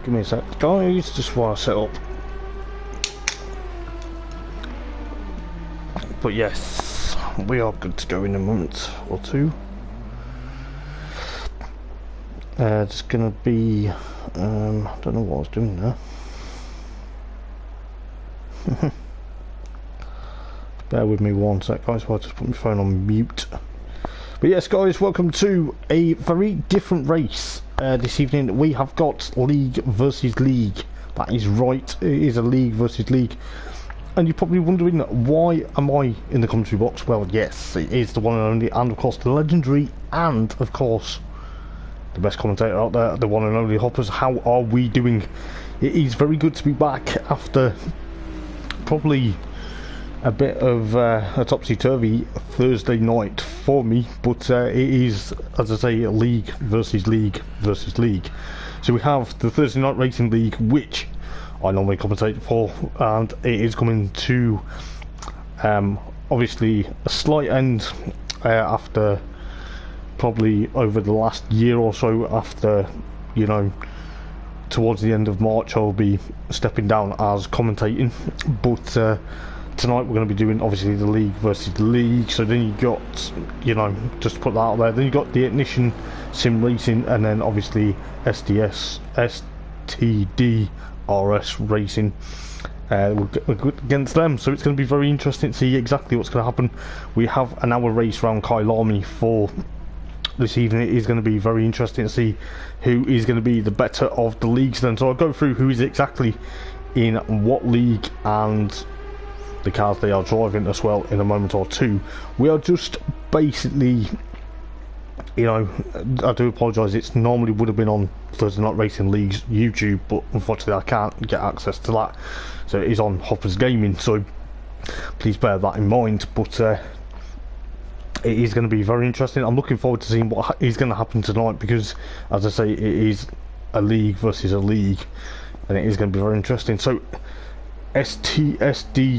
Give me a sec, guys, just while I set up. But yes, we are good to go in a month or two. It's gonna be, I don't know what I was doing there. Bear with me one sec, guys, while I just put my phone on mute. But yes, guys, welcome to a very different race. This evening we have got League versus League. That is right, it is a League versus League. And you're probably wondering, why am I in the commentary box? Well, yes, it is the one and only, and of course the legendary, and of course the best commentator out there, the one and only Hoppers. How are we doing? It is very good to be back after probably a bit of a topsy-turvy Thursday night for me, but it is, as I say, League versus League versus League. So we have the Thursday Night Racing League, which I normally commentate for, and it is coming to obviously a slight end after probably over the last year or so. After, you know, towards the end of March I'll be stepping down as commentating, but tonight we're going to be doing obviously the League versus League. So then you got, you know, just to put that out there, then you got the Ignition Sim Racing, and then obviously STDRS Racing we're against them. So it's going to be very interesting to see exactly what's going to happen. We have an hour race around Kyalami for this evening. It is going to be very interesting to see who is going to be the better of the leagues then. So I'll go through who is exactly in what league and the cars they are driving as well in a moment or two. We are just basically, you know, I do apologise, it's normally would have been on Thursday Night Racing League's YouTube, but unfortunately I can't get access to that, so it is on Hoppers Gaming, so please bear that in mind. But it is going to be very interesting. I'm looking forward to seeing what is going to happen tonight, because as I say, it is a league versus a league, and it is going to be very interesting. So STDRS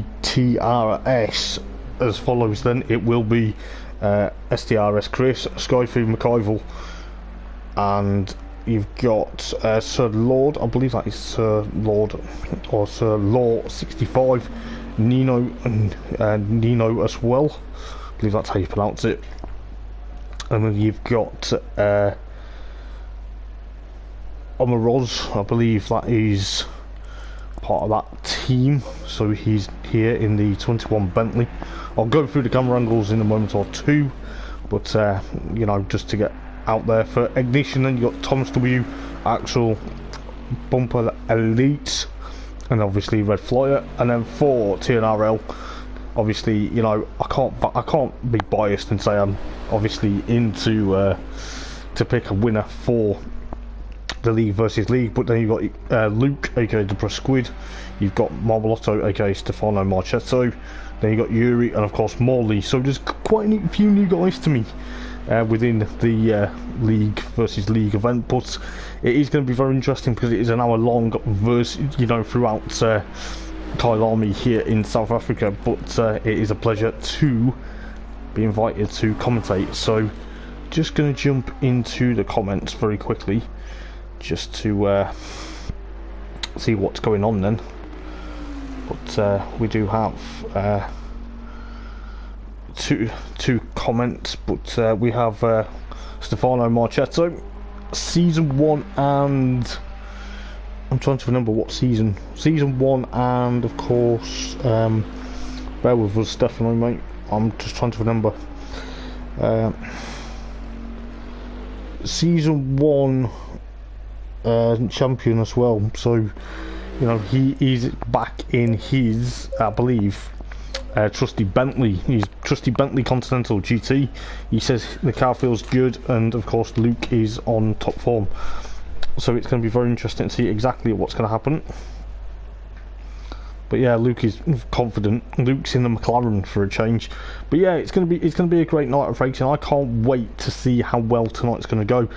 as follows then. It will be STDRS Chris, Skyfu McIval, and you've got Sir Lord, I believe that is Sir Lord or Sir Law 65, Nino, and Nino as well, I believe that's how you pronounce it. And then you've got Omaroz, I believe that is part of that team, so he's here in the 21 Bentley. I'll go through the camera angles in a moment or two, but you know, just to get out there. For Ignition then you got Thomas W, Axel, Bumper Elite, and obviously Red Flyer. And then for TNRL, obviously, you know, I can't be biased and say I'm obviously into to pick a winner for the League versus League, but then you've got Luke, aka the Squid, you've got Marbolotto, aka Stefano Marchetto, then you've got Yuri, and of course Morley. So there's quite a few new guys to me within the League versus League event, but it is going to be very interesting because it is an hour long versus, you know, throughout Kyalami here in South Africa. But it is a pleasure to be invited to commentate. So just going to jump into the comments very quickly, just to see what's going on then. But we do have two comments, but we have Stefano Marchetto, season 1, and I'm trying to remember what season 1, and of course bear with us Stefano, mate, I'm just trying to remember season 1 champion as well. So, you know, he is back in his, I believe, trusty Bentley. He's trusty Bentley Continental GT. He says the car feels good, and of course Luke is on top form. So it's going to be very interesting to see exactly what's going to happen. But yeah, Luke is confident. Luke's in the McLaren for a change. But yeah, it's going to be a great night of racing. I can't wait to see how well tonight's going to go.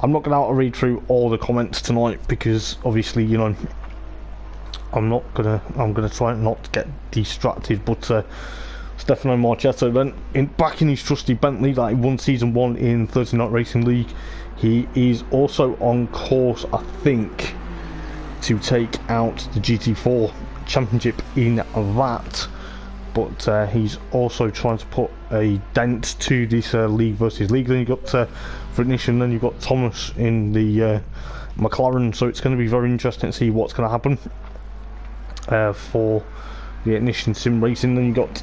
I'm not going to read through all the comments tonight because obviously, you know, I'm gonna try not to get distracted. But Stefano Marchetto then back in his trusty Bentley that he won season 1 in Thursday Night Racing League. He is also on course, I think, to take out the GT4 championship in that, but he's also trying to put a dent to this league versus league. Then you've got for Ignition, then you've got Thomas in the McLaren, so it's going to be very interesting to see what's going to happen for the Ignition Sim Racing. Then you've got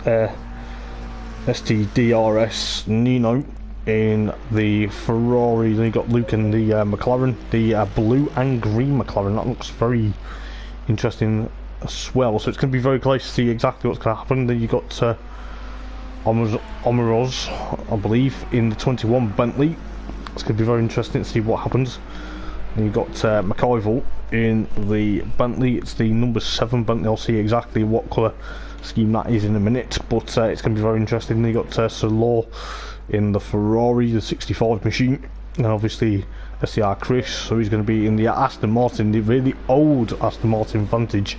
STDRS Nino in the Ferrari. Then you've got Luke in the McLaren, the blue and green McLaren. That looks very interesting as well, so it's going to be very close to see exactly what's going to happen. Then you've got Omeroz, I believe, in the 21 Bentley. It's going to be very interesting to see what happens. Then you've got McIvor in the Bentley. It's the number 7 Bentley. I'll see exactly what colour scheme that is in a minute, but it's going to be very interesting. Then you've got Solor in the Ferrari, the 65 machine, and obviously SCR Chris, so he's going to be in the Aston Martin, the really old Aston Martin Vantage.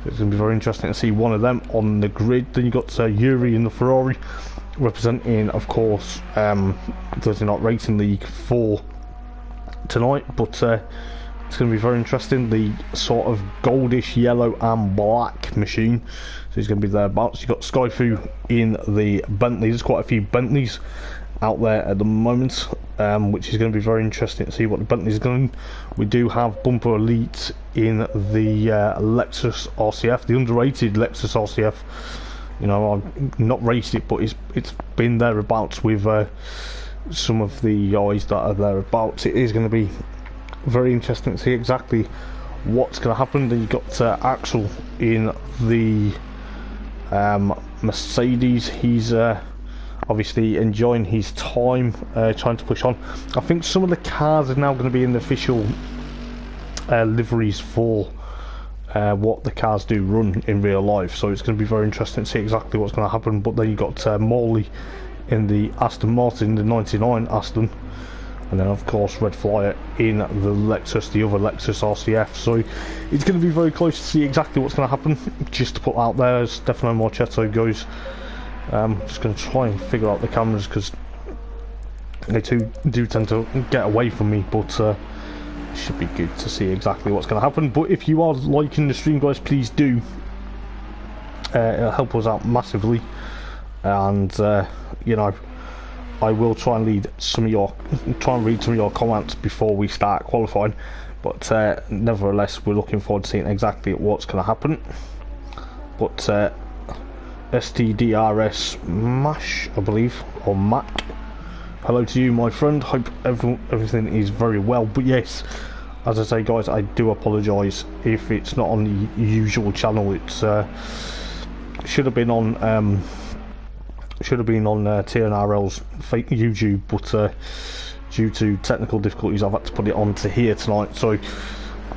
It's going to be very interesting to see one of them on the grid. Then you've got Yuri in the Ferrari, representing, of course, Thursday Night Racing League for tonight, but it's going to be very interesting. The sort of goldish yellow and black machine, so he's going to be thereabouts. You've got Skyfu in the Bentley. There's quite a few Bentleys out there at the moment, which is going to be very interesting to see what the Bentley's going. We do have Bumper Elite in the Lexus RCF, the underrated Lexus RCF. You know, I've not raced it, but it's been thereabouts with some of the guys that are thereabouts. It is going to be very interesting to see exactly what's going to happen. Then you've got Axel in the Mercedes. He's obviously enjoying his time, trying to push on. I think some of the cars are now going to be in the official liveries for what the cars do run in real life, so it's going to be very interesting to see exactly what's going to happen. But then you've got Morley in the Aston Martin, the 99 Aston, and then of course Red Flyer in the Lexus, the other Lexus RCF. So it's going to be very close to see exactly what's going to happen. Just to put out there, as Stefano Marchetto goes, just going to try and figure out the cameras because they do tend to get away from me, but it should be good to see exactly what's going to happen. But if you are liking the stream, guys, please do. It'll help us out massively, and you know, I will try and read some of your comments before we start qualifying. But nevertheless, we're looking forward to seeing exactly what's going to happen. But STDRS Mash, I believe, or Mac, hello to you, my friend. Hope everything is very well. But yes, as I say, guys, I do apologise if it's not on the usual channel. It's should have been on TNRL's fake YouTube, but due to technical difficulties, I've had to put it on to here tonight. So,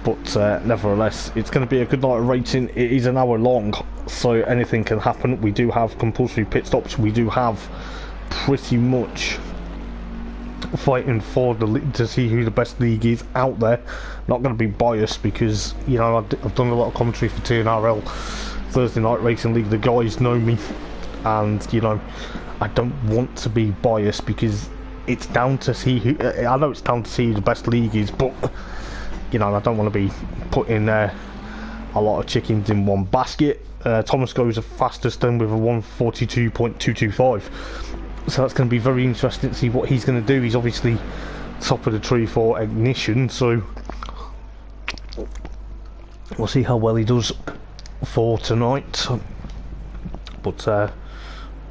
but nevertheless, it's going to be a good night of racing. It is an hour long, so anything can happen. We do have compulsory pit stops. We do have pretty much fighting for the to see who the best league is out there. Not going to be biased because, you know, I've done a lot of commentary for TNRL, Thursday Night Racing League. The guys know me, and you know, I don't want to be biased because it's down to see who. I know it's down to see who the best league is, but you know, I don't want to be putting a lot of chickens in one basket. Thomas goes the fastest then with a 142.225. So that's going to be very interesting to see what he's going to do. He's obviously top of the tree for Ignition, so we'll see how well he does for tonight. But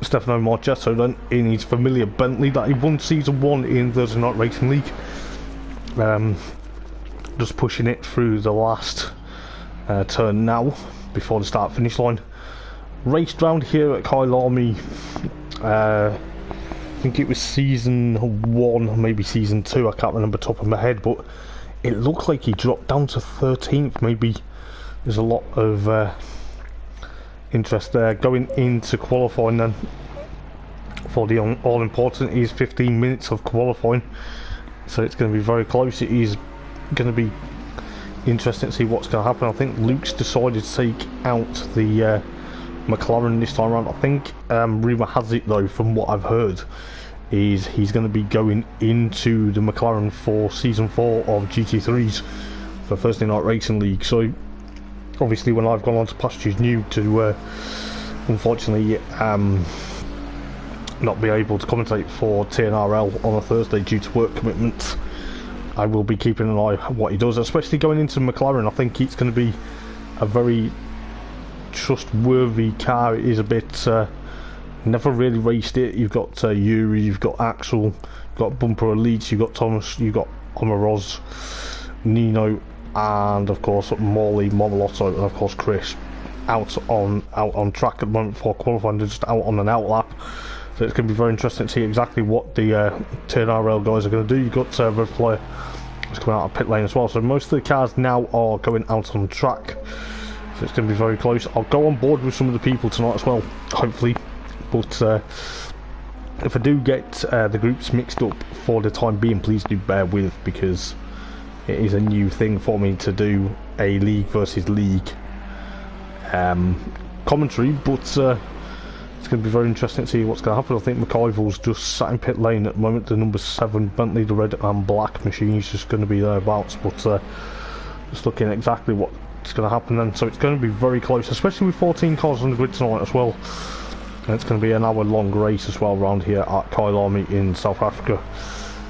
Stefano Marchetto then in his familiar Bentley that he won Season 1 in Thursday Night Racing League. Just pushing it through the last turn now before the start finish line. Raced round here at Kyalami, I think it was Season 1, maybe Season 2, I can't remember top of my head, but it looked like he dropped down to 13th. Maybe there's a lot of interest there. Going into qualifying then for the all important is 15 minutes of qualifying, so it's going to be very close. It is going to be interesting to see what's going to happen. I think Luke's decided to take out the McLaren this time around. I think rumour has it though, from what I've heard, is he's going to be going into the McLaren for Season 4 of GT3s. for Thursday Night Racing League. So obviously when I've gone on to pastures new to unfortunately not be able to commentate for TNRL on a Thursday due to work commitments, I will be keeping an eye on what he does, especially going into McLaren. I think it's going to be a very trustworthy car. It is a bit never really raced it. You've got Yuri, you've got Axel, you've got Bumper Elite, you've got Thomas, you've got Omaroz, Nino, and of course Morley, Momolotto, and of course Chris out on track at the moment for qualifying. They're just out on an out lap. So it's going to be very interesting to see exactly what the TNRL guys are going to do. You've got Red Flyer is coming out of pit lane as well. So most of the cars now are going out on track. So it's going to be very close. I'll go on board with some of the people tonight as well, hopefully. But if I do get the groups mixed up for the time being, please do bear with, because it is a new thing for me to do a league versus league commentary. But it's going to be very interesting to see what's going to happen. I think McIval's just sat in pit lane at the moment. The number 7 Bentley, the red and black machine, is just going to be thereabouts. But just looking at exactly what's going to happen then. So it's going to be very close, especially with 14 cars on the grid tonight as well. And it's going to be an hour-long race as well around here at Kyalami in South Africa.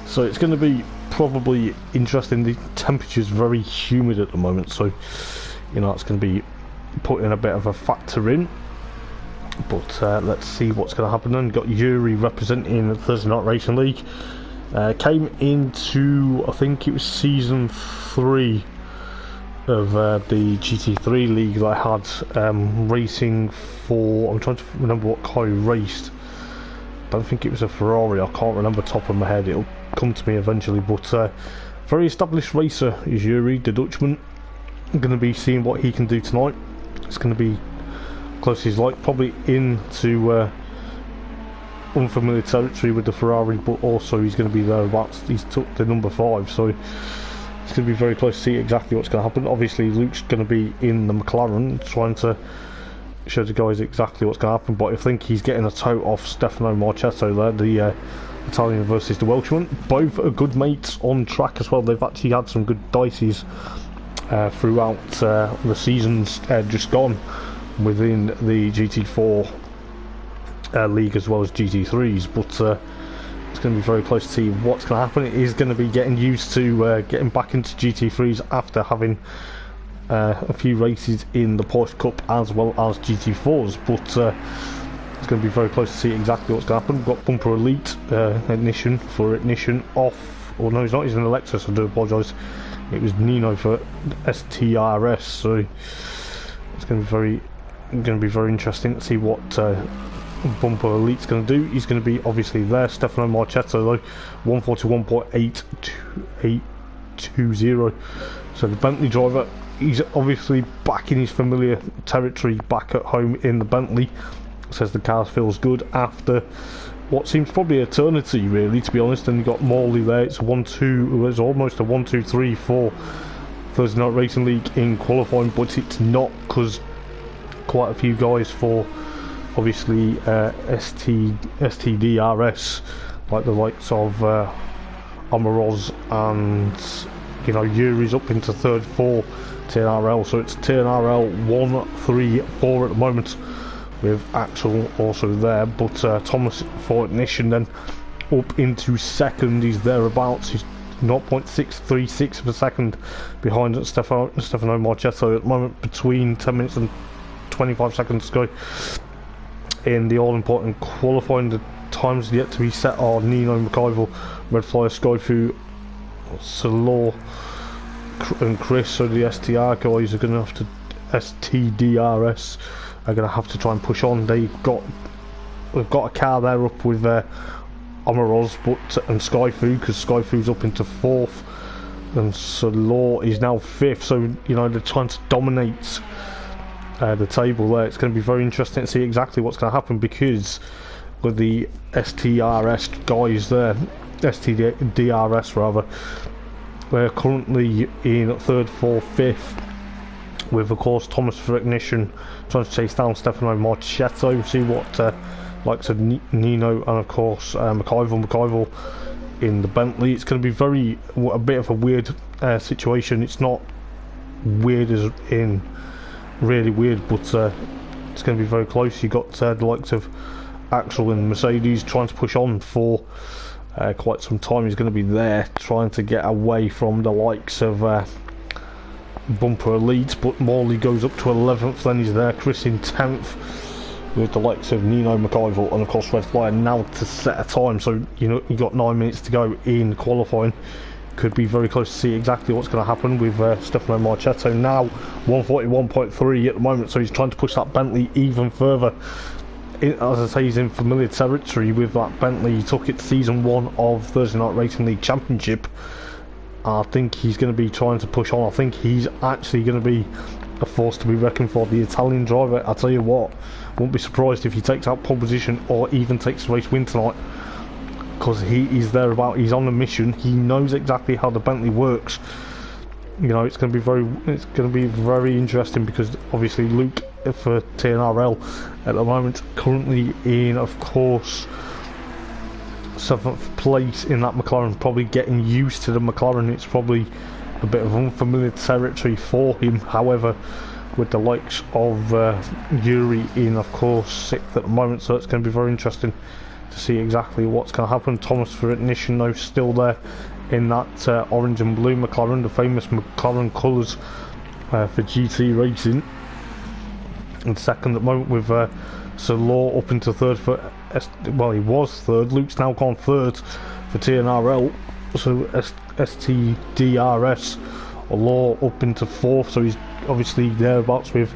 So it's going to be probably interesting. The temperature's very humid at the moment, so you know it's going to be putting a bit of a factor in. But let's see what's going to happen then. Got Yuri representing the Thursday Night Racing League. Came into, I think it was season 3 of the GT3 league that I had, racing for, I'm trying to remember what car he raced. Don't think it was a Ferrari, I can't remember top of my head, it'll come to me eventually. But very established racer is Yuri, the Dutchman. I'm going to be seeing what he can do tonight. It's going to be close. He's like probably into unfamiliar territory with the Ferrari, but also he's going to be there about, he's took the number 5, so it's going to be very close to see exactly what's going to happen. Obviously Luke's going to be in the McLaren trying to show the guys exactly what's going to happen, but I think he's getting a toe off Stefano Marchetto there, the Italian versus the Welshman. Both are good mates on track as well. They've actually had some good dices throughout the seasons just gone within the GT4 league as well as GT3s, but it's going to be very close to see what's going to happen. It is going to be getting used to getting back into GT3s after having a few races in the Porsche Cup as well as GT4s, but it's going to be very close to see exactly what's going to happen. We've got Bumper Elite, ignition off, or no, he's not, he's an Lexus, I do apologise. It was Nino for STDRS, so it's going to be very interesting to see what Bumper Elite's going to do. He's going to be obviously there. Stefano Marchetto though, 141.820. So the Bentley driver, he's obviously back in his familiar territory, back at home in the Bentley. Says the car feels good after what seems probably eternity, really, to be honest. And you got Morley there. It's almost a 1-2-3 for Thursday Night Racing League in qualifying, but it's not, because quite a few guys for obviously STDRS, like the likes of Omaroz and Yuri's up into third for TNRL. So it's TNRL 1-3-4 at the moment, with Axel also there, but Thomas for ignition then up into second. He's thereabouts. He's 0.636 of a second behind Stefano Marchetto at the moment, between 10 minutes and 25 seconds to go in the all-important qualifying. The times yet to be set are Nino, McIval, Red Flyer, Skyfu, Salor and Chris. So the STR guys are going to have to, STDRS are going to have to try and push on. They've got a car there up with Omaroz and Skyfu, because Skyfu's up into 4th and Salor is now 5th, so they're trying to dominate the table there. It's going to be very interesting to see exactly what's going to happen, because with the STRS guys there, STDRS rather, we're currently in 3rd, 4th, 5th, with of course Thomas for ignition trying to chase down Stefano Marchetto. See what likes of Nino and of course McIval in the Bentley. It's going to be a bit of a weird situation. It's not weird as in really weird, but it's going to be very close. You got the likes of Axel and Mercedes trying to push on for quite some time. He's going to be there trying to get away from the likes of Bumper Elite, but Morley goes up to 11th, then he's there. Chris in 10th with the likes of Nino McIver and of course Red Flyer now to set a time. So you know you got 9 minutes to go in qualifying. Could be very close to see exactly what's going to happen with Stefano Marchetto now 141.3 at the moment, so he's trying to push that Bentley even further. As I say, he's in familiar territory with that Bentley. He took it to season 1 of Thursday Night Racing League Championship. I think he's going to be trying to push on. I think he's actually going to be a force to be reckoned for, the Italian driver. I'll tell you what, won't be surprised if he takes out pole position or even takes the race win tonight, because he is there about. He's on a mission. He knows exactly how the Bentley works. You know, it's going to be very interesting, because obviously Luke for TNRL at the moment currently in, of course, 7th place in that McLaren, probably getting used to the McLaren. It's probably a bit of unfamiliar territory for him. However, with the likes of Yuri in, of course, 6th at the moment, so it's going to be very interesting to see exactly what's going to happen. Thomas for Ignition though still there in that orange and blue McLaren, the famous McLaren colours for GT racing. And 2nd at the moment with Sir Law up into 3rd for well, he was 3rd. Luke's now gone 3rd for TNRL, so STDRS. Law up into 4th, so he's obviously thereabouts with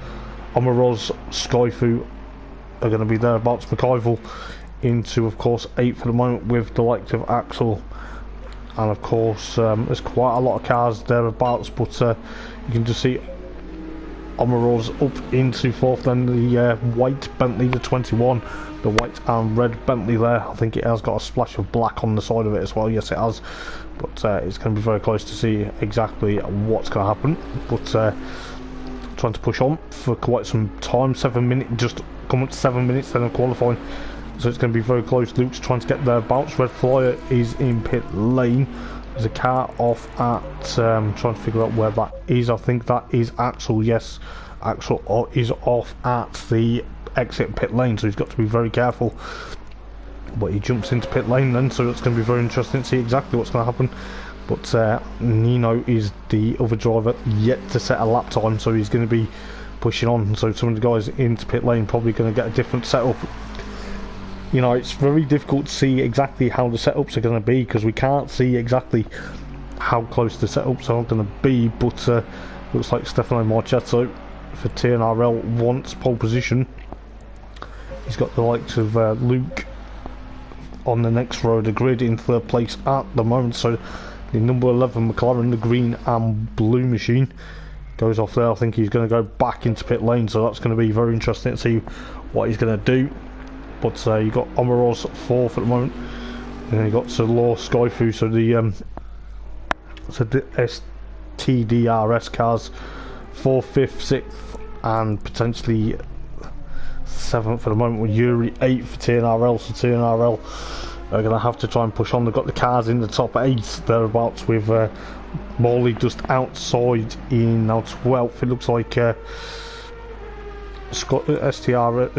Omaroz, Skyfu are going to be thereabouts. McIver into, of course, 8th at the moment with the likes of Axel, and of course there's quite a lot of cars thereabouts, but you can just see Omaroz up into 4th, then the white Bentley, the 21, the white and red Bentley there. I think it has got a splash of black on the side of it as well. Yes, it has, but it's going to be very close to see exactly what's going to happen. But trying to push on for quite some time. 7 minutes, just come up to 7 minutes then of qualifying, so it's going to be very close. Luke's trying to get there. Bounce Red Flyer is in pit lane. There's a car off at trying to figure out where that is. I think that is Axel. Yes, Axel is off at the exit pit lane, so he's got to be very careful. But he jumps into pit lane then, so it's going to be very interesting to see exactly what's going to happen. But Nino is the other driver yet to set a lap time, so he's going to be pushing on. So some of the guys into pit lane probably going to get a different setup. You know, it's very difficult to see exactly how the setups are going to be, because we can't see exactly how close the setups are going to be. But looks like Stefano Marchetto for TNRL wants pole position. He's got the likes of Luke on the next row of the grid in 3rd place at the moment. So the number 11 McLaren, the green and blue machine, goes off there. I think he's going to go back into pit lane, so that's going to be very interesting to see what he's going to do. But you got Omaroz 4th at the moment, and then you got Sir Law, Skyfu, so the STDRS cars 4th, 5th, 6th, and potentially 7th at the moment, with Yuri 8th for TNRL. So TNRL are going to have to try and push on. They've got the cars in the top 8 thereabouts, with Morley just outside in now 12th. It looks like STR,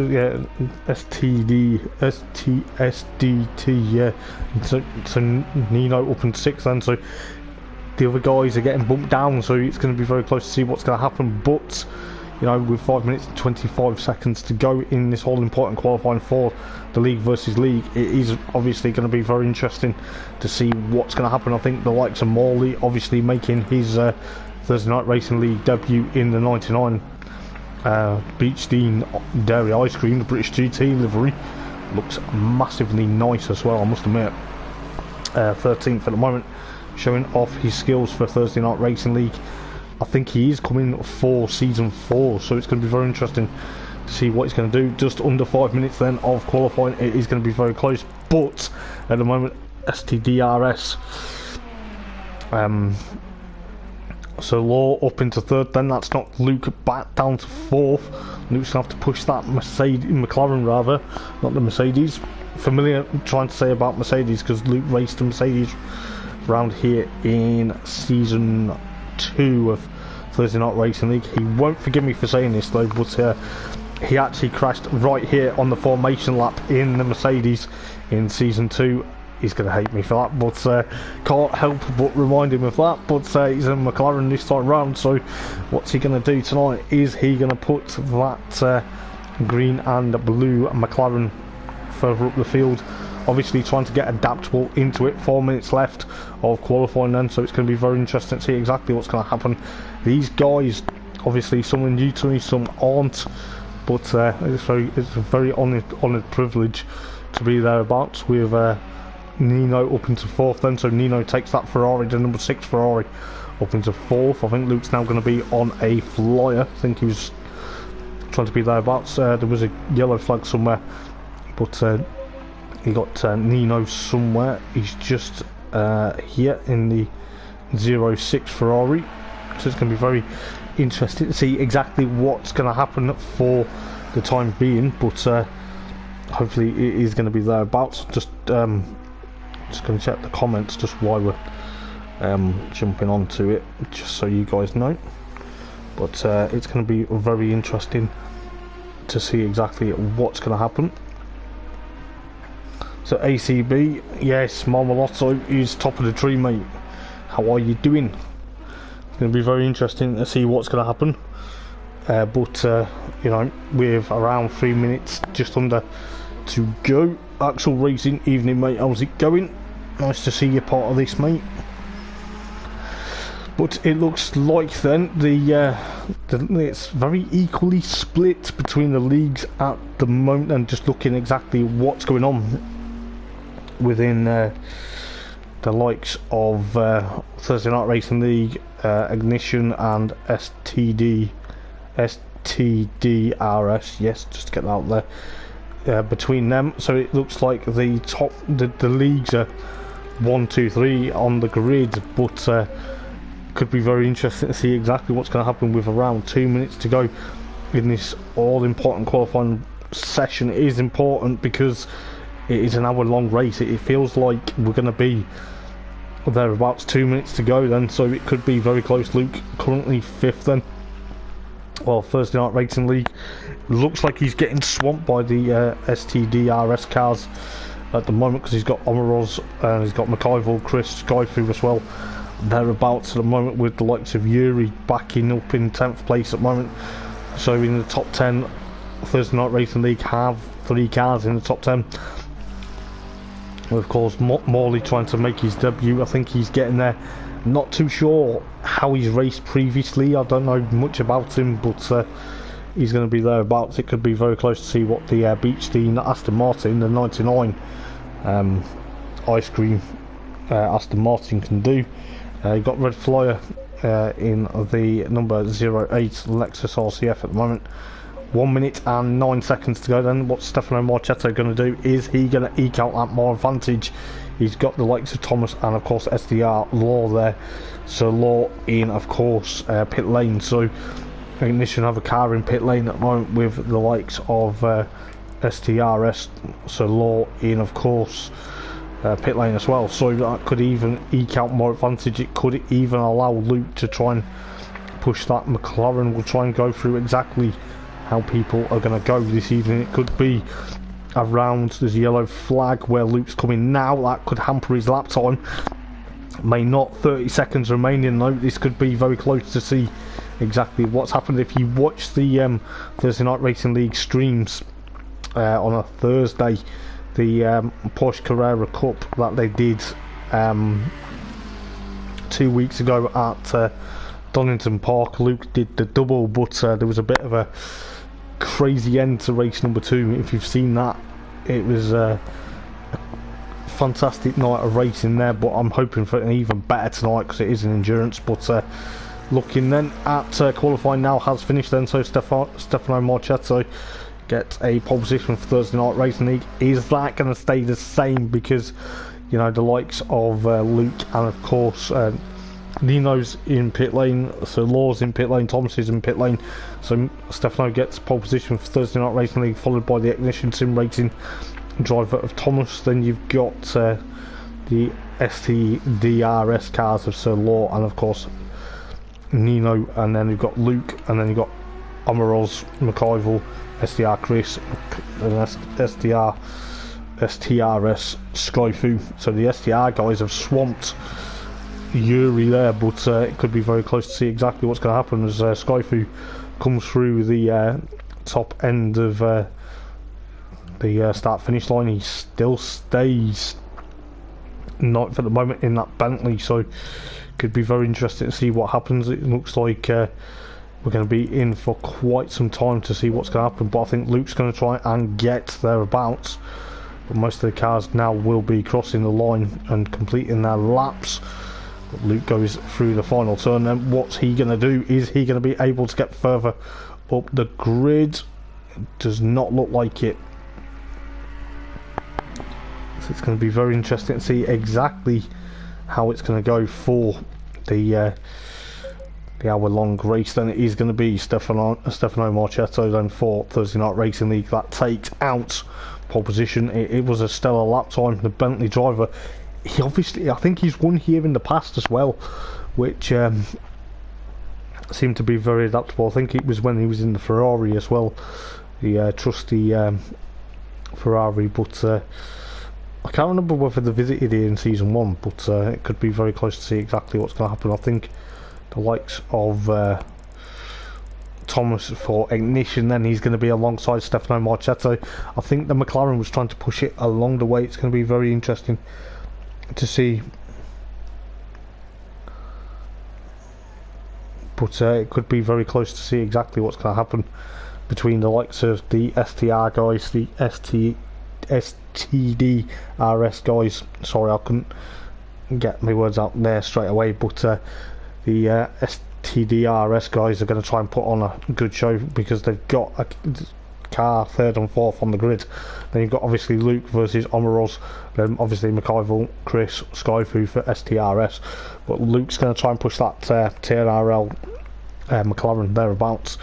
SDT, yeah. So Nino up in 6th then, so the other guys are getting bumped down, so it's going to be very close to see what's going to happen. But you know, with 5 minutes and 25 seconds to go in this all important qualifying for the league versus league, it is obviously going to be very interesting to see what's going to happen. I think the likes of Morley obviously making his Thursday Night Racing League debut in the 99 Beach Dean Dairy Ice Cream, the British GT livery, looks massively nice as well, I must admit. 13th at the moment, showing off his skills for Thursday Night Racing League. I think he is coming for season 4, so it's going to be very interesting to see what he's going to do. Just under 5 minutes then of qualifying, it is going to be very close, but at the moment STDRS so Law up into 3rd, then that's knocked Luke back down to 4th. Luke's going to have to push that McLaren rather, not the Mercedes. Familiar trying to say about Mercedes, because Luke raced a Mercedes around here in season 2 of Thursday Night Racing League. He won't forgive me for saying this though, but he actually crashed right here on the formation lap in the Mercedes in Season 2. He's going to hate me for that, but can't help but remind him of that. But he's in McLaren this time round, so what's he going to do tonight? Is he going to put that green and blue McLaren further up the field? Obviously trying to get adaptable into it. 4 minutes left of qualifying then, so it's going to be very interesting to see exactly what's going to happen. These guys, obviously some are new to me, some aren't, but it's a very honoured privilege to be thereabouts with Nino up into 4th then, so Nino takes that Ferrari, the number 6 Ferrari, up into 4th. I think Luke's now going to be on a flyer. I think he was trying to be thereabouts. There was a yellow flag somewhere, but he got Nino somewhere. He's just here in the 06 Ferrari, so it's going to be very interesting to see exactly what's going to happen for the time being, but hopefully it is going to be thereabouts. Just going to check the comments just while we're jumping onto it, just so you guys know. But it's going to be very interesting to see exactly what's going to happen. So ACB, yes, Marmolotto is top of the tree, mate. How are you doing? It's going to be very interesting to see what's going to happen. But you know, with around 3 minutes just under to go. Axel Racing, evening mate, how's it going? Nice to see you part of this, mate. But it looks like then it's very equally split between the leagues at the moment, and just looking exactly what's going on within the likes of Thursday Night Racing League, Ignition and STDRS, yes, just to get that out there. Between them, so it looks like the leagues are 1, 2, 3 on the grid, but could be very interesting to see exactly what's going to happen with around 2 minutes to go in this all important qualifying session. It is important because it is an hour long race. It feels like we're going to be thereabouts 2 minutes to go then, so it could be very close. Luke currently 5th then. Well, Thursday Night Racing League looks like he's getting swamped by the STDRS cars at the moment, because he's got Omaroz and he's got McIvor, Chris, Skyfu as well. Thereabouts at the moment, with the likes of Yuri backing up in 10th place at the moment. So in the top 10, Thursday Night Racing League have 3 cars in the top 10. Of course, Morley trying to make his debut. I think he's getting there. Not too sure how he's raced previously. I don't know much about him, but he's going to be thereabouts. It could be very close to see what the Beechstein Aston Martin, the 99 ice cream Aston Martin can do. You've got Red Flyer in the number 08 Lexus RCF at the moment. 1 minute and 9 seconds to go then. What Stefano Marchetto going to do? Is he going to eke out that more advantage? He's got the likes of Thomas and of course SDR Law there. So Law in, of course, pit lane. So Ignition have a car in pit lane at the moment with the likes of STRS. So Law in, of course, pit lane as well. So that could even eke out more advantage. It could even allow Luke to try and push that. McLaren will try and go through exactly how people are going to go this evening. It could be around, there's a yellow flag where Luke's coming now. That could hamper his lap time. May not. 30 seconds remaining though. This could be very close to see exactly what's happened. If you watch the Thursday Night Racing League streams on a Thursday, the Porsche Carrera Cup that they did 2 weeks ago at Donington Park, Luke did the double, but there was a bit of a crazy end to race number 2. If you've seen that, it was a fantastic night of racing there, but I'm hoping for an even better tonight because it is an endurance. But looking then at qualifying now has finished then, so Stefano Marchetto gets a pole position for Thursday Night Racing League. Is that going to stay the same? Because, you know, the likes of Luke and of course Nino's in pit lane, so Law's in pit lane, Thomas is in pit lane, so Stefano gets pole position for Thursday Night Racing League, followed by the Ignition Sim Racing driver of Thomas. Then you've got the STDRS cars of Sir Law and of course Nino, and then you've got Luke, and then you've got Omaroz, McIval, SDR Chris, and STRS Skyfu. So the SDR guys have swamped Yuri there, but it could be very close to see exactly what's going to happen as Skyfu comes through the top end of the start-finish line. He still stays ninth at the moment in that Bentley, so could be very interesting to see what happens. It looks like we're going to be in for quite some time to see what's going to happen, but I think Luke's going to try and get thereabouts. But most of the cars now will be crossing the line and completing their laps. But Luke goes through the final turn, and what's he going to do? Is he going to be able to get further up the grid? Does not look like it. So it's going to be very interesting to see exactly how it's going to go for the hour-long race. Then it is going to be Stefano Marchetto then for Thursday Night Racing League that takes out pole position. It was a stellar lap time. The Bentley driver, he obviously, I think he's won here in the past as well, which seemed to be very adaptable. I think it was when he was in the Ferrari as well, the trusty Ferrari, but I can't remember whether they visited here in season 1, but it could be very close to see exactly what's going to happen. I think the likes of Thomas for Ignition, then he's going to be alongside Stefano Marchetto. I think the McLaren was trying to push it along the way. It's going to be very interesting to see, but it could be very close to see exactly what's going to happen between the likes of the STR guys, the STDRS guys. Sorry, I couldn't get my words out there straight away, but the STDRS guys are going to try and put on a good show because they've got a car third and fourth on the grid. Then you've got obviously Luke versus Omaroz, then obviously McIval, Chris, Skyfu for STRS, but Luke's going to try and push that TNRL McLaren thereabouts.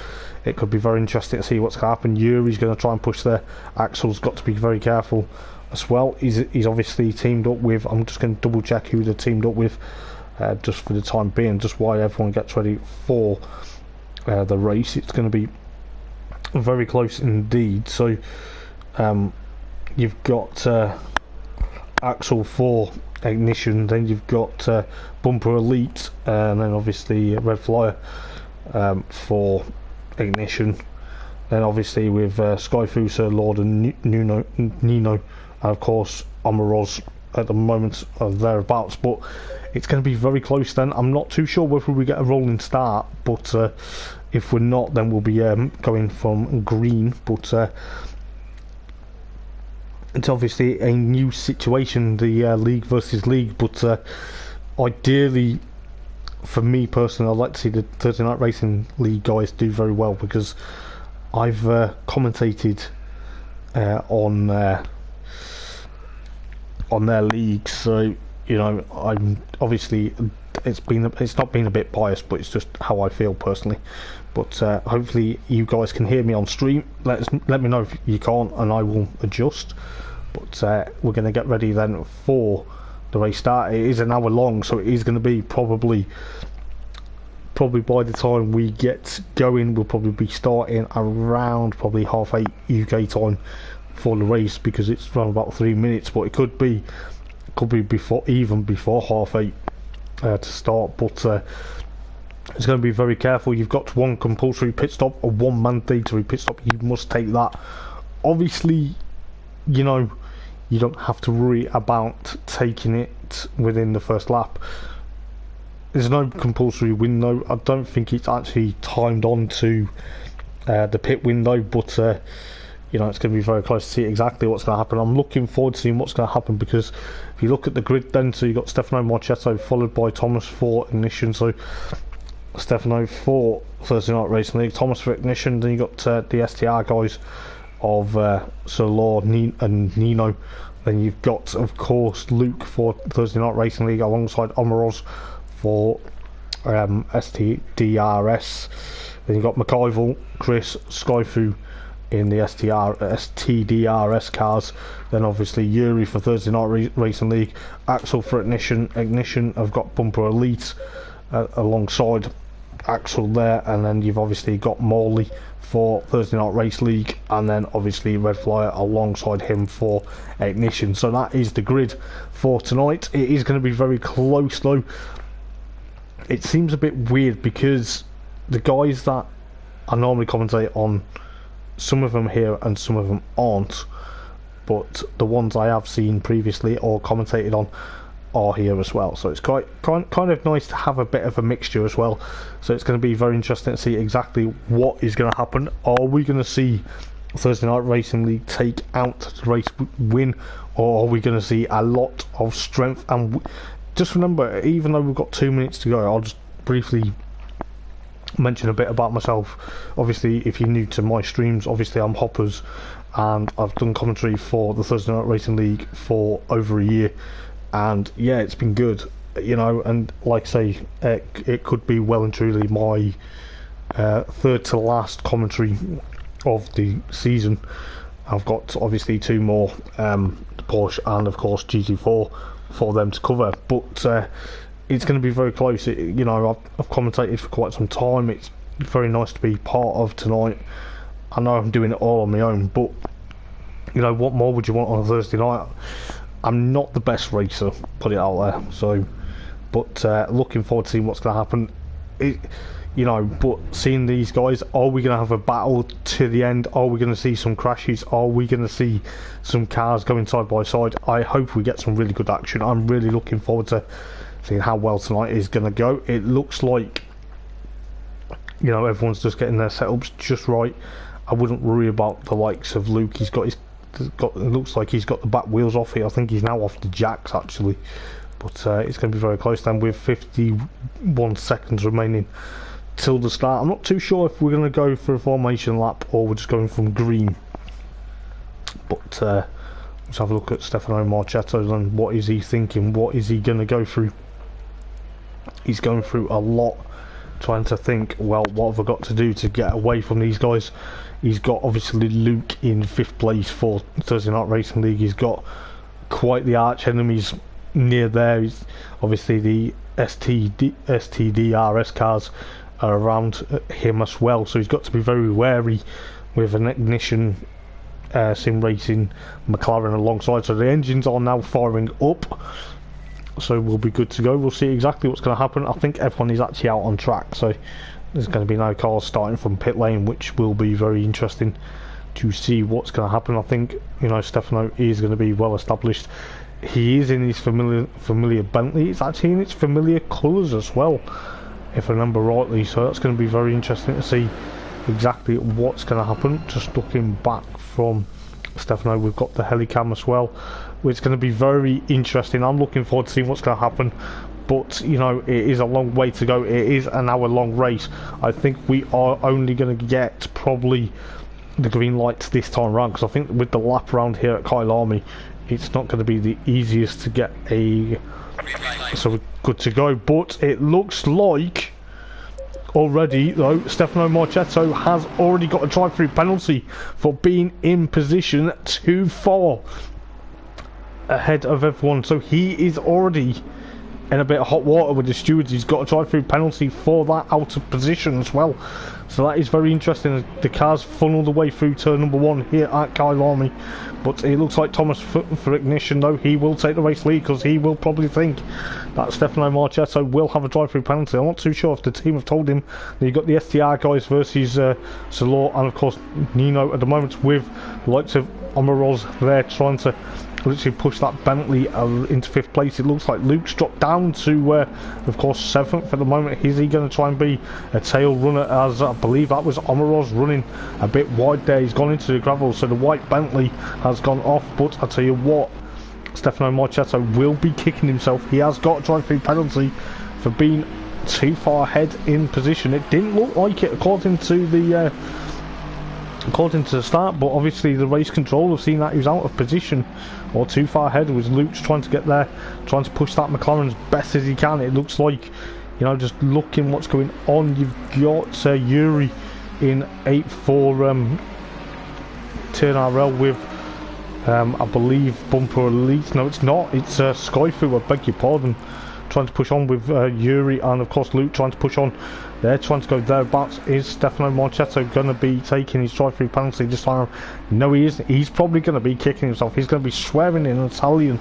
It could be very interesting to see what's going to happen. Yuri's going to try and push there. Axel's got to be very careful as well. He's obviously teamed up with, I'm just going to double check who they're teamed up with just for the time being, just while everyone gets ready for the race. It's going to be very close indeed. So you've got Axel for Ignition, then you've got Bumper Elite, and then obviously Red Flyer for Ignition. Then obviously with Skyfu, Sir Lord and Nino, and of course Omaroz at the moment of thereabouts. But it's going to be very close then. I'm not too sure whether we get a rolling start, but if we're not, then we'll be going from green. But it's obviously a new situation, the league versus league, but ideally for me personally, I'd like to see the Thursday Night Racing League guys do very well, because I've commentated on their league, so you know, I'm obviously it's not been a bit biased, but it's just how I feel personally. But hopefully you guys can hear me on stream. Let me know if you can't, and I will adjust. But we're going to get ready then for the race start. It is an hour long, so it is going to be probably by the time we get going, we'll probably be starting around probably 8:30 UK time for the race, because it's around about 3 minutes. But it could be before 8:30 to start. But it's going to be very careful. You've got one compulsory pit stop, a one mandatory pit stop. You must take that. Obviously, you know, you don't have to worry about taking it within the first lap. There's no compulsory window. I don't think it's actually timed on to the pit window, but you know, it's going to be very close to see exactly what's going to happen. I'm looking forward to seeing what's going to happen, because if you look at the grid then, so you've got Stefano Marchetto followed by Thomas for Ignition. So Stefano for Thursday Night Racing League, Thomas for Ignition, then you've got the STR guys of Sir Lord and Nino. Then you've got, of course, Luke for Thursday Night Racing League alongside Omaroz for STDRS. Then you've got McIval, Chris, Skyfu in the STDRS cars. Then obviously Yuri for Thursday Night Racing League, Axel for Ignition. Have got Bumper Elite alongside Axel there, and then you've obviously got Morley for Thursday Night Race League, and then obviously Red Flyer alongside him for Ignition. So that is the grid for tonight. It is going to be very close though. It seems a bit weird because the guys that I normally commentate on, some of them here and some of them aren't, but the ones I have seen previously or commentated on are here as well. So it's quite kind of nice to have a bit of a mixture as well. So it's going to be very interesting to see exactly what is going to happen. Are we going to see Thursday Night Racing League take out the race win, or are we going to see a lot of strength? And just remember, even though we've got 2 minutes to go, I'll just briefly mention a bit about myself. Obviously, if you're new to my streams, obviously I'm Hoppers, and I've done commentary for the Thursday Night Racing League for over a year, and yeah, it's been good, you know. And like I say, it could be well and truly my third to last commentary of the season. I've got obviously 2 more, Porsche and of course GT4 for them to cover, but it's going to be very close. You know, I've commentated for quite some time. It's very nice to be part of tonight. I know I'm doing it all on my own, but you know, what more would you want on a Thursday night? I'm not the best racer, put it out there. So, but looking forward to seeing what's going to happen. You know, but seeing these guys, are we going to have a battle to the end? Are we going to see some crashes? Are we going to see some cars going side by side? I hope we get some really good action. I'm really looking forward to seeing how well tonight is going to go. It looks like, you know, everyone's just getting their setups just right. I wouldn't worry about the likes of Luke. It looks like he's got the back wheels off here. I think he's now off the jacks actually, but it's going to be very close then with 51 seconds remaining till the start. I'm not too sure if we're going to go for a formation lap or we're just going from green, but let's have a look at Stefano Marchetto and what is he thinking. What is he going to go through? He's going through a lot, trying to think, well, what have I got to do to get away from these guys? He's got obviously Luke in 5th place for Thursday Night Racing League. He's got quite the arch enemies near there. He's obviously the STDRS cars are around him as well, so he's got to be very wary with an Ignition sim racing McLaren alongside. So the engines are now firing up, so we'll be good to go. We'll see exactly what's going to happen. I think everyone is actually out on track, so there's going to be no cars starting from pit lane, which will be very interesting to see what's going to happen. I think, you know, Stefano is going to be well established. He is in his familiar Bentley. It's actually in its familiar colours as well, if I remember rightly, so that's going to be very interesting to see exactly what's going to happen. Just looking back from Stefano, we've got the helicam as well, which is going to be very interesting. I'm looking forward to seeing what's going to happen, but you know, it is a long way to go. It is an hour long race. I think we are only going to get probably the green lights this time around, because I think with the lap around here at Kyalami, it's not going to be the easiest to get a, so we're good to go. But it looks like already though Stefano Marchetto has already got a drive-through penalty for being in position too far ahead of everyone, so he is already in a bit of hot water with the stewards. He's got a drive-through penalty for that out of position as well, so that is very interesting. The cars funnel the way through turn number 1 here at Kyalami, but it looks like Thomas for Ignition though, he will take the race lead, because he will probably think that Stefano Marchetto will have a drive-through penalty. I'm not too sure if the team have told him that you've got the STR guys versus Salor and of course Nino at the moment, with the likes of Omaroz there trying to literally push that Bentley into 5th place. It looks like Luke's dropped down to of course 7th at the moment. Is he going to try and be a tail runner, as I believe that was Omaroz running a bit wide there. He's gone into the gravel, so the white Bentley has gone off. But I tell you what, Stefano Marchetto will be kicking himself. He has got a drive-through penalty for being too far ahead in position. It didn't look like it according to the start, but obviously the race control have seen that he was out of position or too far ahead. It was Luke's trying to get there, trying to push that McLaren as best as he can. It looks like, you know, just looking what's going on, you've got Yuri in 8th for TNRL with I believe Bumper Elite. No, it's not, it's Skyfu, I beg your pardon. trying to push on with Yuri, and of course Luke trying to push on. They're trying to go thereabouts. Is Stefano Marchetto going to be taking his drive-through penalty this time? No, he isn't. He's probably going to be kicking himself. He's going to be swearing in Italian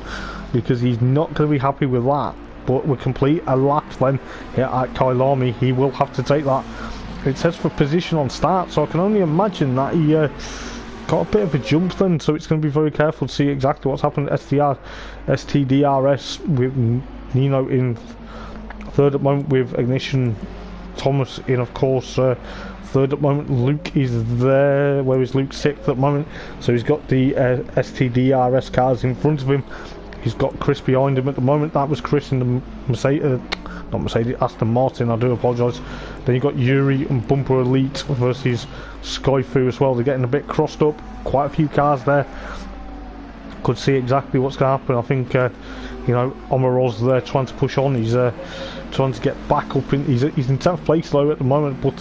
because he's not going to be happy with that. But we complete a lap then here at Kyalami. He will have to take that. It says for position on start, so I can only imagine that he got a bit of a jump then, so it's going to be very careful to see exactly what's happened at STDRS with Nino in third at the moment, with Ignition Thomas in, of course, third at the moment. Luke is there. Where is Luke? Sixth at the moment. So he's got the STDRS cars in front of him. He's got Chris behind him at the moment. That was Chris in the Mercedes, not Mercedes, Aston Martin, I do apologise. Then you've got Yuri and Bumper Elite versus Skyfu as well. They're getting a bit crossed up. Quite a few cars there. Could see exactly what's going to happen. I think, you know, Omarol's there trying to push on. He's trying to get back up. He's in 10th place though at the moment, but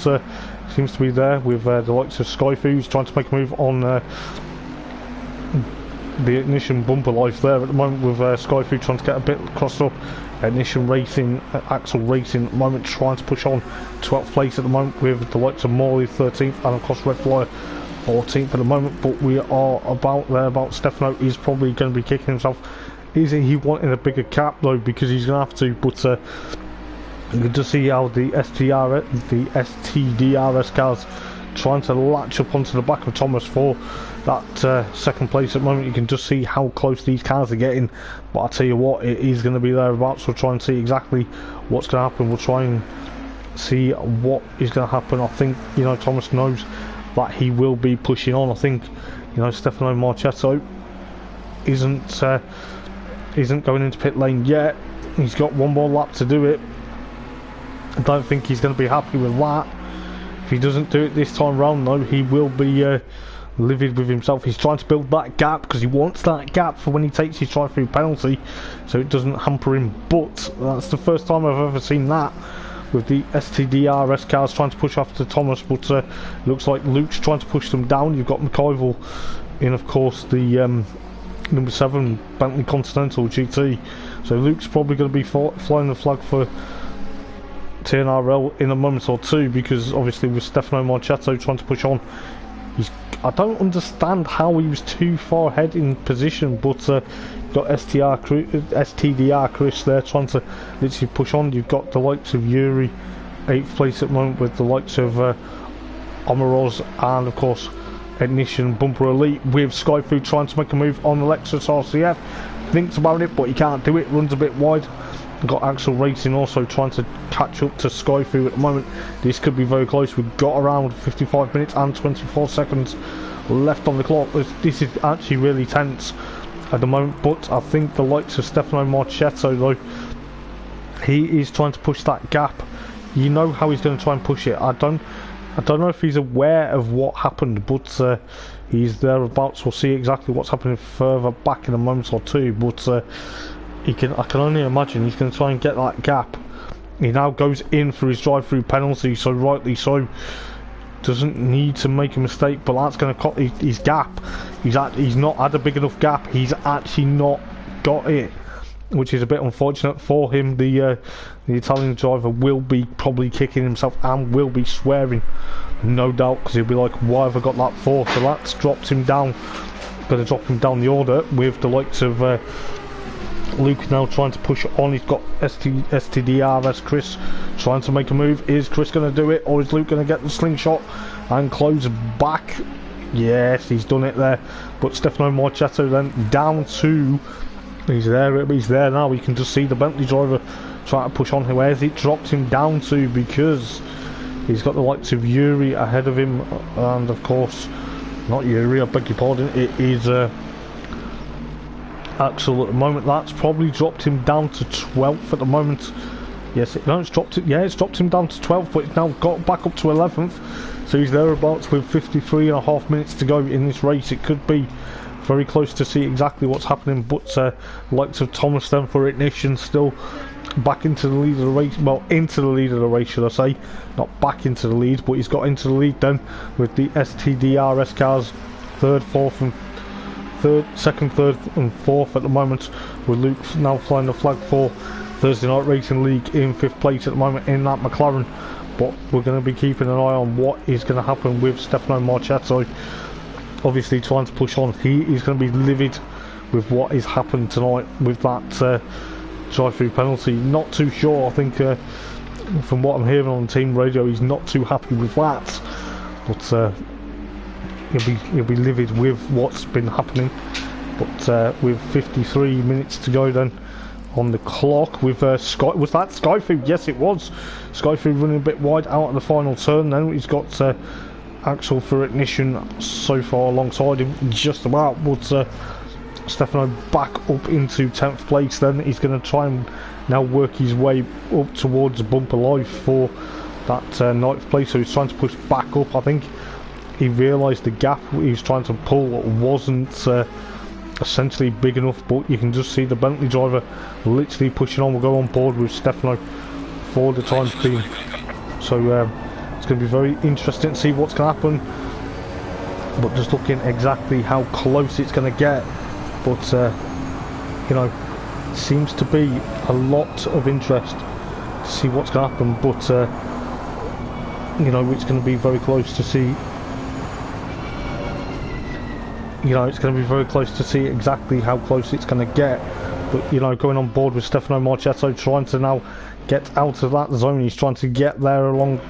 seems to be there with the likes of Skyfu. He's trying to make a move on the Ignition Bumper Life there at the moment, with Skyfu trying to get a bit crossed up. Ignition Racing, Axel Racing at the moment trying to push on. 12th place at the moment with the likes of Morley 13th, and of course Red Flyer 14th at the moment. But we are about there. About Stefano is probably going to be kicking himself. Is he wanting a bigger cap though, because he's going to have to, but you can just see how the STDRS cars trying to latch up onto the back of Thomas for that second place at the moment. You can just see how close these cars are getting, but I tell you what, it is going to be thereabouts. We'll try and see exactly what's going to happen. We'll try and see what is going to happen. I think, you know, Thomas knows that he will be pushing on. I think, you know, Stefano Marchetto isn't going into pit lane yet. He's got one more lap to do it. I don't think he's going to be happy with that. If he doesn't do it this time round though, he will be livid with himself. He's trying to build that gap because he wants that gap for when he takes his drive-through penalty, so it doesn't hamper him. But that's the first time I've ever seen that, with the STDRS cars trying to push after Thomas. But looks like Luke's trying to push them down. You've got McIvor in, of course, the number 7 Bentley Continental GT. So Luke's probably going to be flying the flag for TNRL in a moment or two, because obviously with Stefano Marchetto trying to push on, I don't understand how he was too far ahead in position, but got STDR Chris there trying to literally push on. You've got the likes of Yuri 8th place at the moment, with the likes of Omaroz and of course Ignition Bumper Elite, with Skyfu trying to make a move on the Lexus RCF. Thinks about it, but he can't do it, runs a bit wide. We've got Axel Racing also trying to catch up to Skyfu at the moment. This could be very close. We've got around 55 minutes and 24 seconds left on the clock. This is actually really tense at the moment, but I think the likes of Stefano Marchetto though, he is trying to push that gap. You know how he's going to try and push it. I don't know if he's aware of what happened, but he's thereabouts. We'll see exactly what's happening further back in a moment or two, but I can only imagine he's going to try and get that gap. He now goes in for his drive-through penalty, so rightly so. Doesn't need to make a mistake, but that's going to cut his gap. He's not had a big enough gap. He's actually not got it, which is a bit unfortunate for him. The Italian driver will be probably kicking himself and will be swearing, no doubt, because he'll be like, why have I got that for? So that's dropped him down. Going to drop him down the order, with the likes of Luke now trying to push on. He's got STDRS Chris trying to make a move. Is Chris going to do it, or is Luke going to get the slingshot and close back? Yes, he's done it there. But Stefano Marchetto then down to, he's there now. You can just see the Bentley driver trying to push on. Where's it dropped him down to, because he's got the likes of Yuri ahead of him, and of course not Yuri, I beg your pardon, it is Axel at the moment. That's probably dropped him down to 12th at the moment. Yes, it's dropped it. Yeah, it's dropped him down to 12th, but it's now got back up to 11th. So he's thereabouts with 53.5 minutes to go in this race. It could be very close to see exactly what's happening. But likes of Thomas then for Ignition still back into the lead of the race. Well, into the lead of the race, should I say? Not back into the lead, but he's got into the lead then with the STDRS cars, third, fourth, second, third and fourth at the moment, with Luke now flying the flag for Thursday Night Racing League in 5th place at the moment in that McLaren. But we're going to be keeping an eye on what is going to happen with Stefano Marchetto, obviously trying to push on. He is going to be livid with what has happened tonight with that drive-through penalty. Not too sure, I think from what I'm hearing on team radio, he's not too happy with that, but he'll be livid with what's been happening. But with 53 minutes to go then on the clock, with Sky, was that Skyfu? Yes, it was. Skyfu running a bit wide out of the final turn. Then he's got Axel for ignition so far alongside him, just about. But Stefano back up into 10th place. Then he's going to try and now work his way up towards bumper life for that 9th place. So he's trying to push back up. I think he realised the gap he was trying to pull wasn't essentially big enough, but you can just see the Bentley driver literally pushing on. We'll go on board with Stefano for the time being. So it's going to be very interesting to see what's going to happen, but just looking exactly how close it's going to get. But you know, seems to be a lot of interest to see what's going to happen, but you know, it's going to be very close to see. You know, it's going to be very close to see exactly how close it's going to get. But, you know, going on board with Stefano Marchetto, trying to now get out of that zone. He's trying to get there along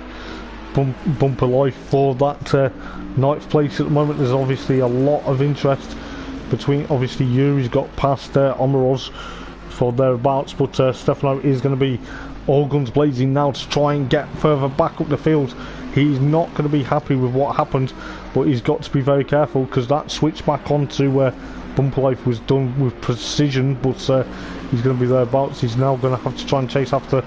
bumper life for that 9th place at the moment. There's obviously a lot of interest between, obviously, Yuri's got past Omaroz for thereabouts, but Stefano is going to be all guns blazing now to try and get further back up the field. He's not going to be happy with what happened, but he's got to be very careful, because that switch back onto bumper life was done with precision. But he's going to be thereabouts. He's now going to have to try and chase after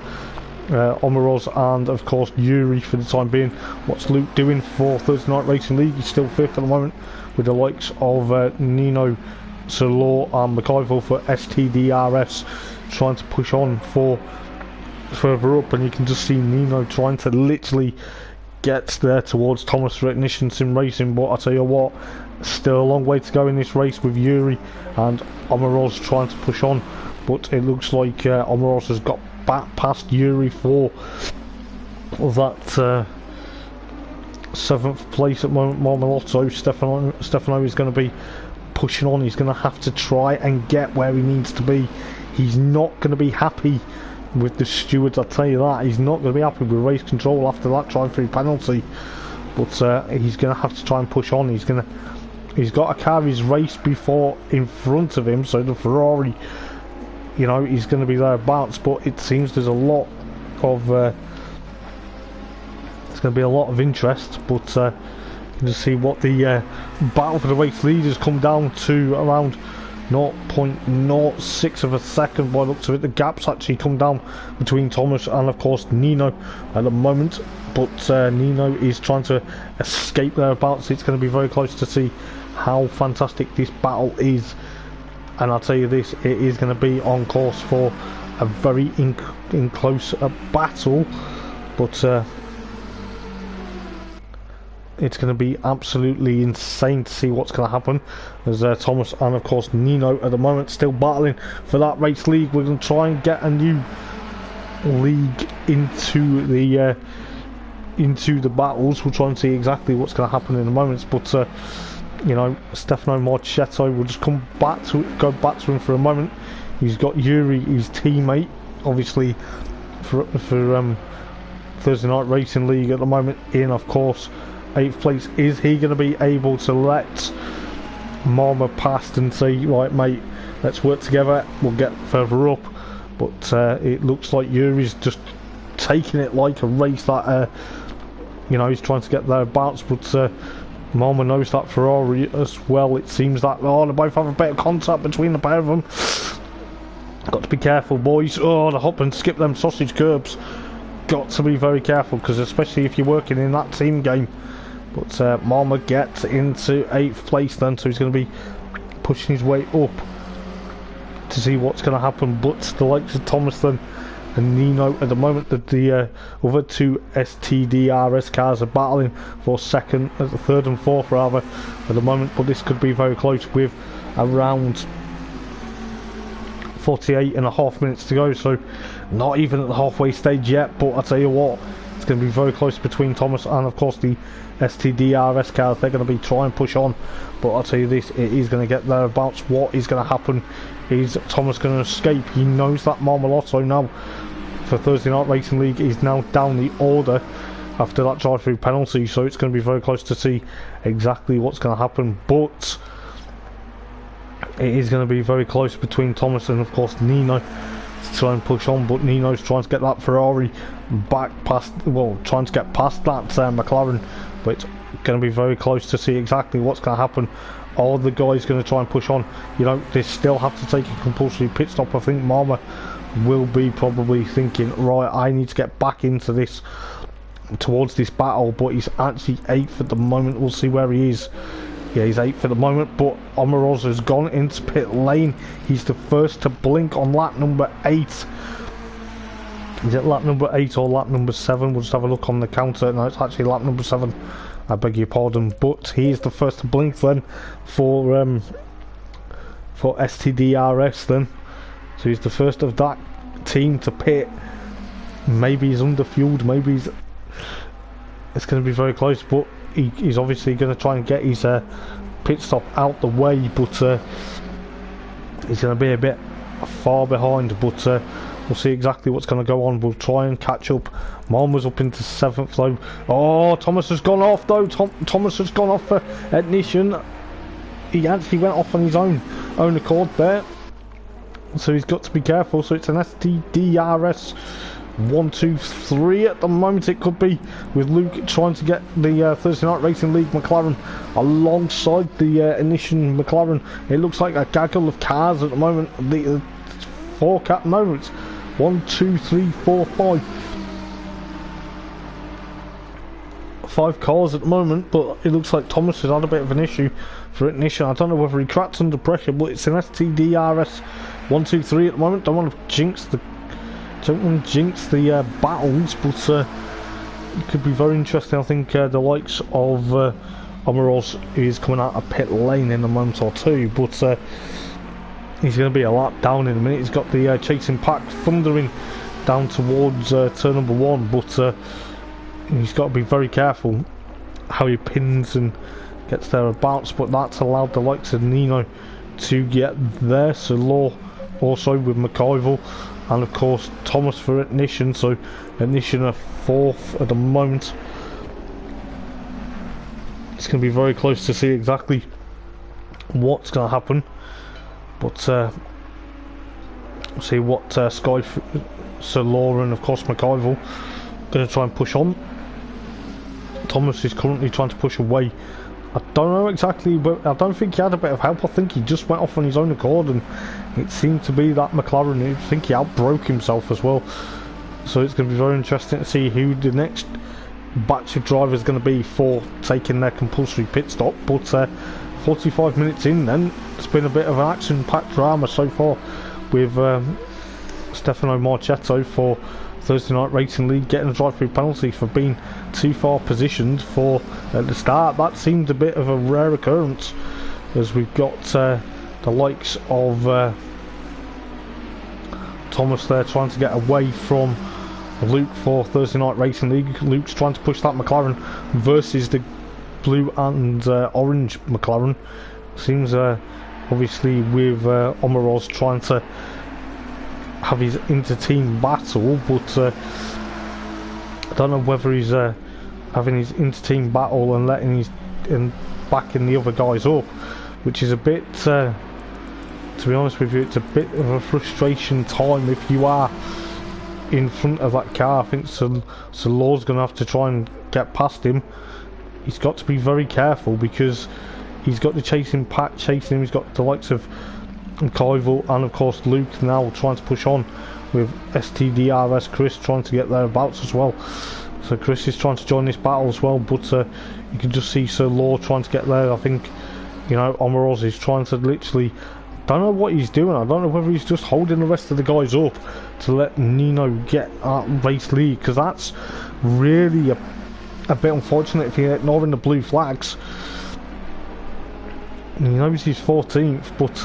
Omaroz and of course Yuri for the time being. What's Luke doing for Thursday Night Racing League? He's still 5th at the moment, with the likes of Nino, Salor and McIver for STDRS trying to push on for further up. And you can just see Nino trying to literally gets there towards Thomas for ignition sim racing. But I tell you what, still a long way to go in this race with Yuri and Omaroz trying to push on. But it looks like Omaroz has got back past Yuri for that 7th place at the moment. Marmolotto. Stefano is going to be pushing on. He's going to have to try and get where he needs to be. He's not going to be happy with the stewards, I'll tell you that. He's not going to be happy with race control after that drive-through penalty. But he's going to have to try and push on. He's got a car he's raced before in front of him, so the Ferrari, you know, he's going to be thereabouts. But it seems there's a lot of there's going to be a lot of interest. But you can just see what the battle for the race leaders come down to, around 0.06 of a second by the looks of it. The gap's actually come down between Thomas and of course Nino at the moment, but Nino is trying to escape thereabouts. It's going to be very close to see how fantastic this battle is, and I'll tell you this, it is going to be on course for a very close battle. But it's going to be absolutely insane to see what's going to happen. There's Thomas and of course Nino at the moment still battling for that race league. We're going to try and get a new league into the battles. We'll try and see exactly what's going to happen in a moment. But you know, Stefano Marchetto will just go back to him for a moment. He's got Yuri, his teammate, obviously for Thursday Night Racing League at the moment, in of course 8th place. Is he going to be able to let Marma past and say, right mate, let's work together, we'll get further up? But it looks like Yuri's just taking it like a race that you know, he's trying to get thereabouts. But Marma knows that Ferrari as well. It seems that they both have a bit of contact between the pair of them. Got to be careful, boys. Oh, the hop and skip them sausage curbs. Got to be very careful, because especially if you're working in that team game. But Marma gets into 8th place then, so he's going to be pushing his way up to see what's going to happen. But the likes of Thomas then and Nino at the moment, that the other two STDRS cars are battling for third and fourth rather at the moment. But this could be very close with around 48.5 minutes to go, so not even at the halfway stage yet. But I tell you what, it's going to be very close between Thomas and of course the STDRS cars. They're going to be trying to push on, but I'll tell you this, it is going to get thereabouts. What is going to happen? Is Thomas going to escape? He knows that Marmolotto now for Thursday Night Racing League is now down the order after that drive-through penalty, so it's going to be very close to see exactly what's going to happen. But it is going to be very close between Thomas and of course Nino to try and push on, but Nino's trying to get that Ferrari back past, well, trying to get past that McLaren, but it's going to be very close to see exactly what's going to happen. Are the guys going to try and push on? You know, they still have to take a compulsory pit stop. I think Marma will be probably thinking, right, I need to get back into this, towards this battle, but he's actually 8th at the moment. We'll see where he is. Yeah, he's 8th at the moment, but Omarosa has gone into pit lane. He's the first to blink on lap number 8. Is it lap number 8 or lap number 7? We'll just have a look on the counter. No, it's actually lap number 7. I beg your pardon, but he is the first to blink then for STDRS then. So he's the first of that team to pit. Maybe he's underfueled, maybe he's... It's going to be very close, but he's obviously going to try and get his pit stop out the way, but he's going to be a bit far behind, but we'll see exactly what's going to go on. We'll try and catch up. Mom was up into 7th though. Oh, Thomas has gone off though. Thomas has gone off for ignition. He actually went off on his own accord there, so he's got to be careful. So it's an STDRS 1, 2, 3 at the moment. It could be, with Luke trying to get the Thursday Night Racing League McLaren alongside the Ignition McLaren. It looks like a gaggle of cars at the moment. The 4 cat moments. 1, 2, 3, 4, 5 cars at the moment, but it looks like Thomas has had a bit of an issue for Ignition. I don't know whether he cracked under pressure, but it's an STDRS 1, 2, 3 at the moment. Don't want to jinx the battles, but it could be very interesting. I think the likes of Omaros is coming out of pit lane in a moment or two, but he's going to be a lap down in a minute. He's got the chasing pack thundering down towards turn number 1, but he's got to be very careful how he pins and gets thereabouts. But that's allowed the likes of Nino to get there. So Law also with McIvor, and of course Thomas for Ignition. So Ignition are 4th at the moment. It's going to be very close to see exactly what's going to happen, but see what Sky, Sir Law and of course McIvor going to try and push on. Thomas is currently trying to push away. I don't know exactly, but I don't think he had a bit of help. I think he just went off on his own accord, and it seemed to be that McLaren. I think he outbroke himself as well. So it's going to be very interesting to see who the next batch of drivers is going to be for taking their compulsory pit stop. But 45 minutes in then, it's been a bit of an action-packed drama so far with Stefano Marchetto for Thursday Night Racing League getting a drive-through penalty for being too far positioned for at the start. That seemed a bit of a rare occurrence, as we've got the likes of Thomas there trying to get away from Luke for Thursday Night Racing League. Luke's trying to push that McLaren versus the blue and orange McLaren. Seems obviously with Omaros trying to have his inter-team battle, but I don't know whether he's having his inter-team battle and letting his backing the other guys up, which is a bit to be honest with you, it's a bit of a frustration time if you are in front of that car. I think Law's going to have to try and get past him. He's got to be very careful because he's got the chasing pack chasing him. He's got the likes of Kyvel and of course Luke now trying to push on, with STDRS Chris trying to get thereabouts as well. So Chris is trying to join this battle as well, but you can just see Sir Law trying to get there. I think, you know, Omaros is trying to literally, don't know what he's doing. I don't know whether he's just holding the rest of the guys up to let Nino get that race lead, because that's really a bit unfortunate if you're ignoring the blue flags. He knows he's 14th, but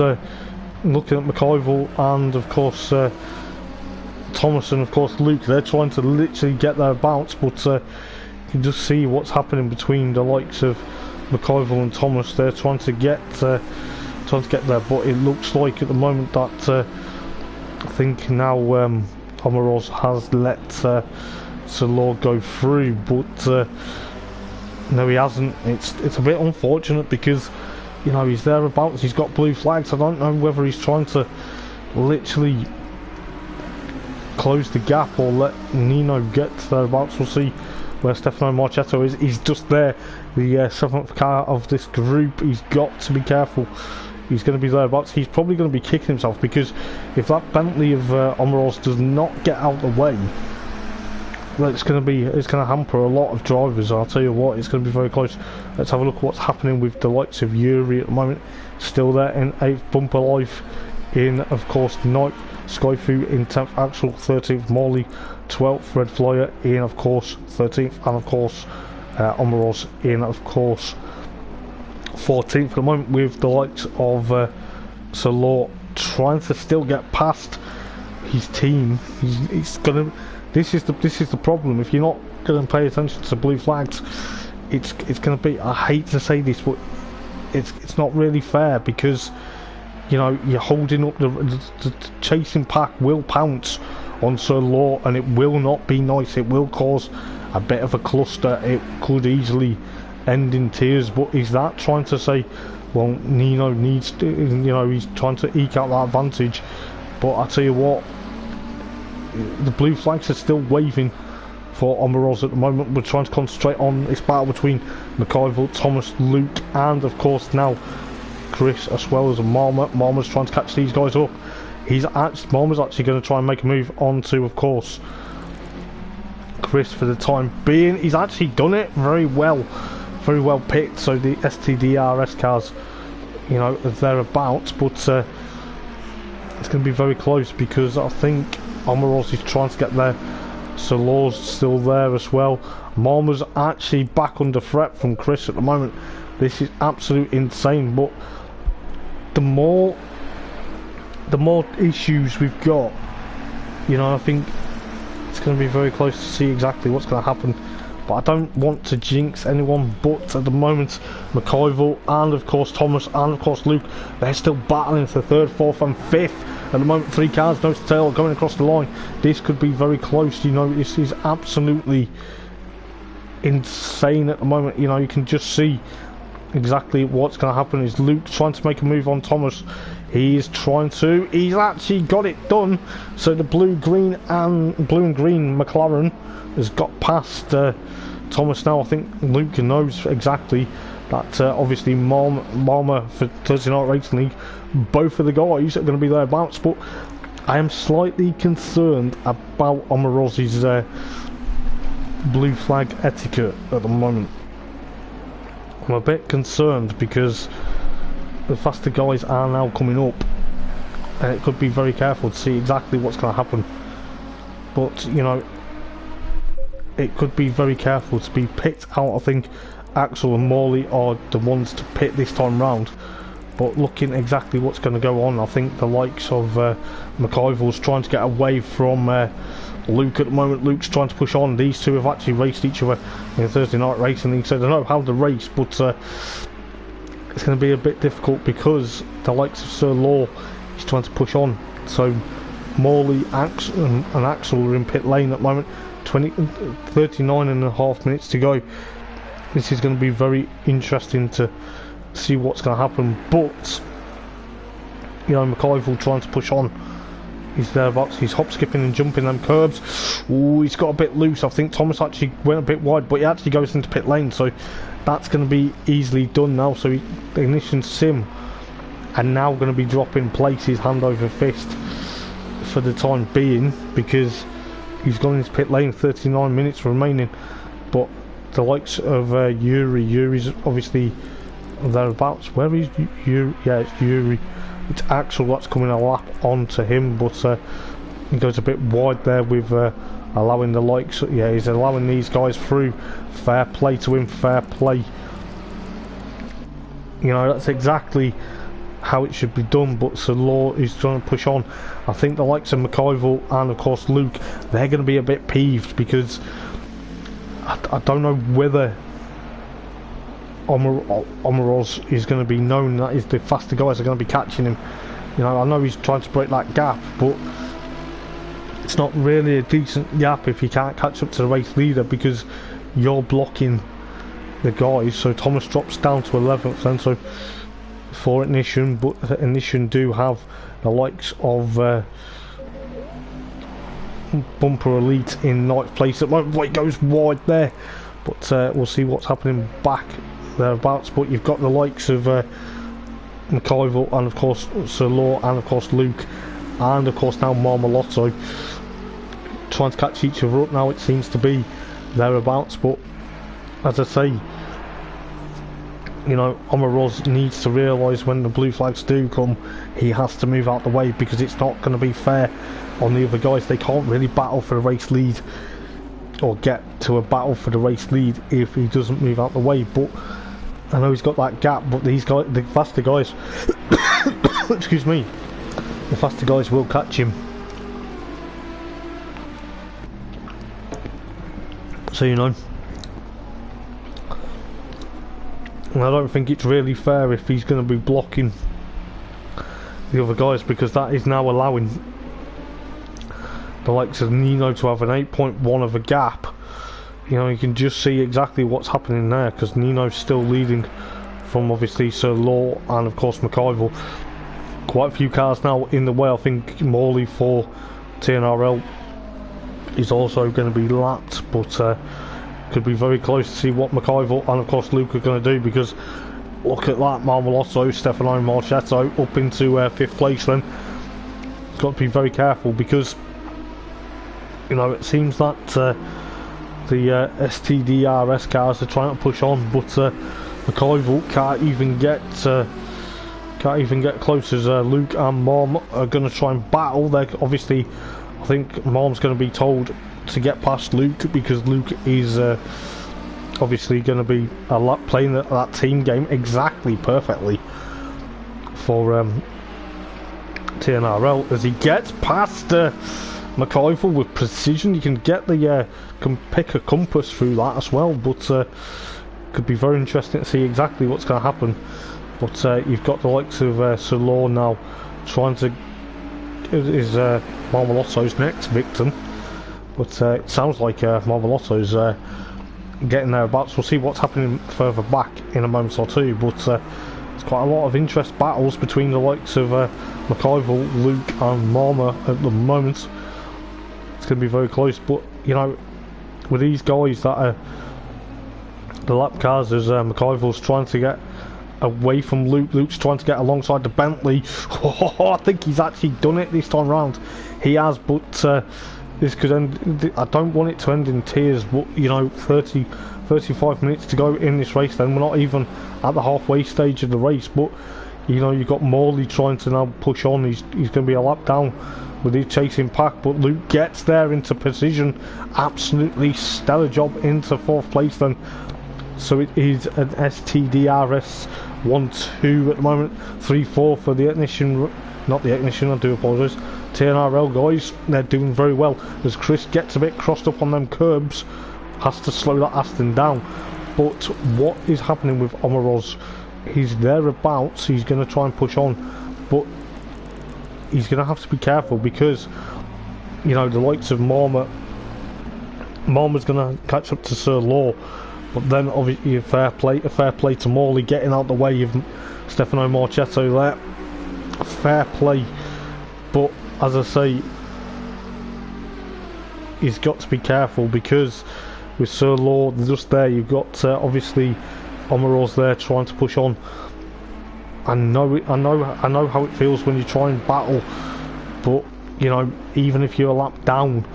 looking at McIvor and of course Thomas and of course Luke, they're trying to literally get their bounce, but you can just see what's happening between the likes of McIvor and Thomas. They're trying to get there, but it looks like at the moment that I think now Omaroz has let Salor go through, but no, he hasn't. It's a bit unfortunate because, you know, he's thereabouts. He's got blue flags. I don't know whether he's trying to literally close the gap or let Nino get thereabouts. We'll see where Stefano Marchetto is. He's just there, the 7th car of this group. He's got to be careful. He's going to be thereabouts. He's probably going to be kicking himself because if that Bentley of Omaroz does not get out of the way, well, it's going to hamper a lot of drivers. I'll tell you what, it's going to be very close. Let's have a look at what's happening with the likes of Yuri at the moment. Still there in 8th, Bumper Life in, of course, 9th, Skyfu in 10th, Axel 13th, Morley 12th, Red Flyer in, of course, 13th, and of course Omaroz in, of course, 14th at the moment, with the likes of Salor trying to still get past his team. He's gonna. This is the problem. If you're not going to pay attention to blue flags, it's going to be. I hate to say this, but it's not really fair because, you know, you're holding up the chasing pack will pounce on Sir Law, and it will not be nice. It will cause a bit of a cluster. It could easily end in tears. But is that trying to say, well, Nino needs to, you know, he's trying to eke out that advantage? But I tell you what, the blue flags are still waving for Omaroz at the moment. We're trying to concentrate on this battle between McIvor, Thomas, Luke, and of course now Chris, as well as Marma. Marma's trying to catch these guys up. Marma's actually going to try and make a move onto, of course, Chris for the time being. He's actually done it very well picked. So the STDRS cars, you know, are thereabouts, but it's going to be very close because I think Omaroz is trying to get there. Salor's still there as well. Marma's actually back under threat from Chris at the moment. This is absolutely insane, but the more issues we've got, you know, I think it's going to be very close to see exactly what's going to happen. But I don't want to jinx anyone, but at the moment McIvor and of course Thomas and of course Luke, they're still battling for 3rd, 4th and 5th. At the moment, 3 cars, nose to tail, going across the line. This could be very close, you know. This is absolutely insane at the moment. You know, you can just see exactly what's going to happen. Is Luke trying to make a move on Thomas? He's actually got it done. So the blue and green McLaren has got past Thomas now. I think Luke knows exactly that obviously Marma for Thursday Night Racing League, both of the guys are going to be thereabouts, but I am slightly concerned about Omaroz's blue flag etiquette at the moment. I'm a bit concerned because the faster guys are now coming up, and it could be very careful to see exactly what's going to happen. But, you know, it could be very careful to be picked out. I think Axel and Morley are the ones to pit this time round. But looking exactly what's going to go on, I think the likes of McIvor's trying to get away from Luke at the moment. Luke's trying to push on. These two have actually raced each other in Thursday Night Racing League, so they know how to race, but it's going to be a bit difficult because the likes of Sir Law is trying to push on. So Morley and Axel are in pit lane at the moment. 39 and a half minutes to go. This is going to be very interesting to see what's going to happen, but you know, McIvor trying to push on. He's thereabouts. He's hop skipping and jumping them curbs. Ooh, he's got a bit loose. I think Thomas actually went a bit wide, but he actually goes into pit lane, so that's going to be easily done now. So the ignition sim are now going to be dropping places hand over fist for the time being because he's gone into pit lane. 39 minutes remaining, but the likes of Yuri's obviously thereabouts. Where is Yuri? Yeah, it's Yuri. It's Axel that's coming a lap onto him, but he goes a bit wide there with allowing the likes. Yeah, he's allowing these guys through. Fair play to him. Fair play. You know, that's exactly how it should be done, but Sir Law is trying to push on. I think the likes of McIvor and of course Luke, they're going to be a bit peeved because I don't know whether Omeroz is going to be known that is the faster guys are going to be catching him. You know, I know he's trying to break that gap, but it's not really a decent gap if you can't catch up to the race leader because you're blocking the guys. So Thomas drops down to 11th then, so for Ignition, but Ignition do have the likes of Bumper Elite in 9th place at the moment. It goes wide there, but we'll see what's happening back thereabouts. But you've got the likes of McIvor and of course Sir Law and of course Luke and of course now Marmalotto trying to catch each other up now, it seems to be thereabouts. But as I say, you know, Omeroz needs to realise when the blue flags do come, he has to move out the way because it's not going to be fair on the other guys. They can't really battle for the race lead or get to a battle for the race lead if he doesn't move out the way. But I know he's got that gap, but these guys, the faster guys excuse me, the faster guys will catch him. So, you know, and I don't think it's really fair if he's going to be blocking the other guys, because that is now allowing the likes of Nino to have an 8.1 of a gap. You know, you can just see exactly what's happening there, because Nino's still leading from obviously Sir Law and of course McIvor. Quite a few cars now in the way. I think Morley for TNRL is also going to be lapped, but could be very close to see what McIvor and of course Luke are going to do, because look at that, Marmalotto, Stefano Marchetto up into 5th place then. Got to be very careful because, you know, it seems that the STDRS cars are trying to push on, but McIvor can't even get close as Luke and Mom are going to try and battle. They're obviously, I think Mom's going to be told to get past Luke because Luke is obviously going to be playing that team game exactly perfectly for TNRL as he gets past McIvor with precision. You can get the can pick a compass through that as well, but could be very interesting to see exactly what's going to happen. But you've got the likes of Sir Law now trying to is Marmalotto's next victim, but it sounds like Marmalotto's getting thereabouts. We'll see what's happening further back in a moment or two, but there's quite a lot of interest battles between the likes of McIvor, Luke and Marma at the moment. It's going to be very close, but you know, with these guys that are the lap cars, as McIvor's trying to get away from Luke, Luke's trying to get alongside the Bentley. I think he's actually done it this time round. He has, but this could end. I don't want it to end in tears, but you know, 35 minutes to go in this race, then we're not even at the halfway stage of the race. But you know, you've got Morley trying to now push on. He's going to be a lap down with his chasing pack, but Luke gets there into precision. Absolutely stellar job into 4th place then. So it is an STDRS 1-2 at the moment, 3-4 for the Ignition, not the Ignition, I do apologise, TNRL guys. They're doing very well as Chris gets a bit crossed up on them curbs, has to slow that Aston down. But what is happening with Omeroz? He's thereabouts, he's going to try and push on, but he's going to have to be careful because, you know, the likes of Marma's going to catch up to Sir Law. But then obviously a fair play to Morley getting out the way of Stefano Marchetto there. Fair play. But as I say, he's got to be careful because with Sir Law just there, you've got obviously Omeroz there trying to push on. I know how it feels when you try and battle, but you know, even if you're a lap down,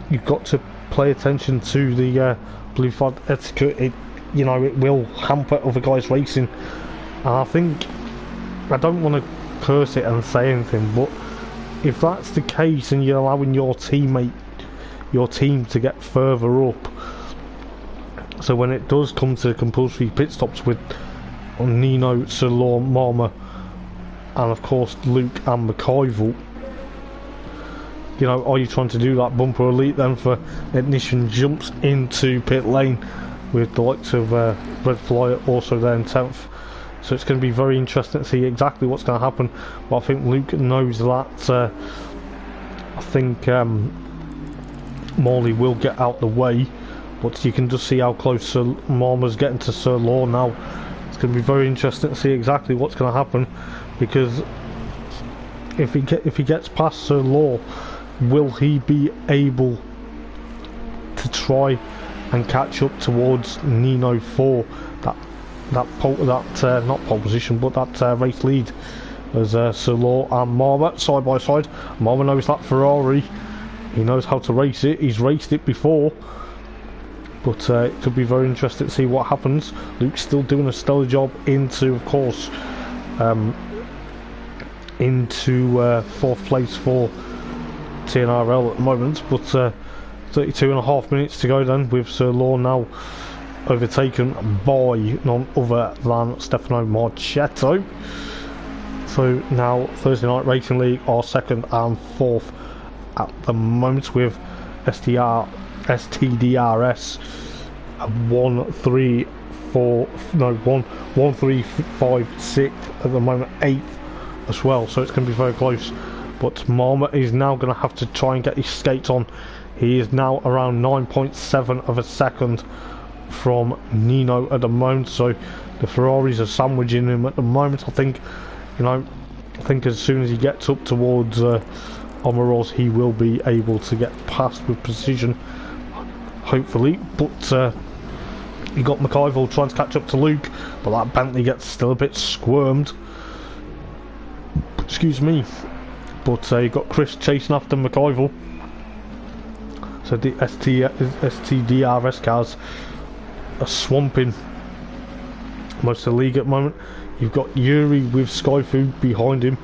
you've got to pay attention to the blue flag etiquette. It will hamper other guys racing, and I think, I don't want to curse it and say anything, but if that's the case and you're allowing your team to get further up, so when it does come to compulsory pit stops with Nino, Sir Law, Marma, and of course Luke and McIvor. You know, are you trying to do that bumper elite then for Ignition jumps into pit lane with the likes of Red Flyer also there in 10th. So it's going to be very interesting to see exactly what's going to happen. But I think Luke knows that. I think Morley will get out the way, but you can just see how close Sir Marma's getting to Sir Law now. It's going to be very interesting to see exactly what's going to happen, because if he gets past Sir Law, will he be able to try and catch up towards Nino for that not pole position, but that race lead, as Sir Law and Marma side by side. Marma knows that Ferrari, he knows how to race it, he's raced it before, but it could be very interesting to see what happens. Luke's still doing a stellar job into, of course, into fourth place for TNRL at the moment, but 32.5 minutes to go then, with Sir Law now overtaken by none other than Stefano Marchetto. So now Thursday Night Racing League are second and fourth at the moment, with STDRS 1-3-5-6 at the moment, 8th as well, so it's going to be very close. But Marma is now going to have to try and get his skates on. He is now around 9.7 of a second from Nino at the moment, so the Ferraris are sandwiching him at the moment. I think, you know, as soon as he gets up towards Omaros, he will be able to get past with precision, hopefully. But you got McIvor trying to catch up to Luke, but that Bentley gets still a bit squirmed. Excuse me. But you got Chris chasing after McIvor. So the STDRS cars are swamping most of the league at the moment. You've got Yuri with Skyfu behind him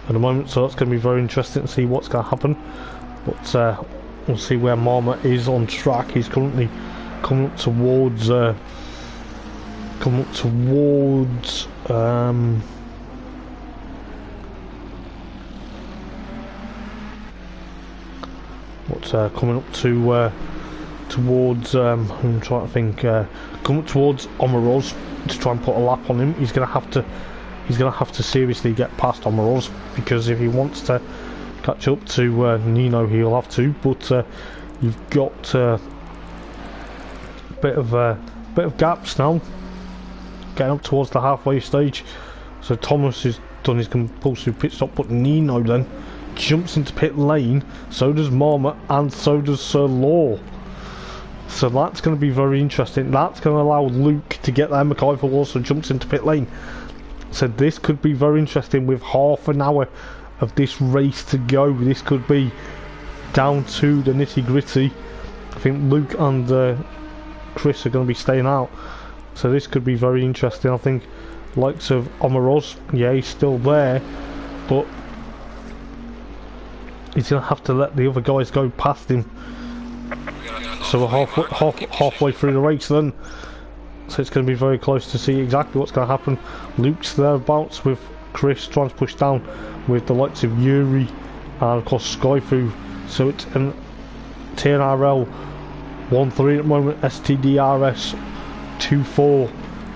at the moment, so that's going to be very interesting to see what's going to happen. But we'll see where Marma is on track. He's currently coming up towards coming up to towards I'm trying to think, coming up towards Omaros to try and put a lap on him. He's gonna have to seriously get past Omaros, because if he wants to catch up to Nino, he'll have to. But you've got a bit of gaps now, getting up towards the halfway stage. So Thomas has done his compulsory pit stop, but Nino then jumps into pit lane, so does Marma, and so does Sir Law. So that's going to be very interesting. That's going to allow Luke to get there. McIvor also jumps into pit lane. So this could be very interesting, with half an hour of this race to go. This could be down to the nitty gritty. I think Luke and Chris are going to be staying out, so this could be very interesting. I think likes of Omaros, yeah, he's still there, but he's going to have to let the other guys go past him. So we're halfway through the race then, so it's going to be very close to see exactly what's going to happen. Luke's thereabouts, with Chris trying to push down with the likes of Yuri and of course Skyfu. So it's an TNRL 1-3 at the moment, STDRS 2-4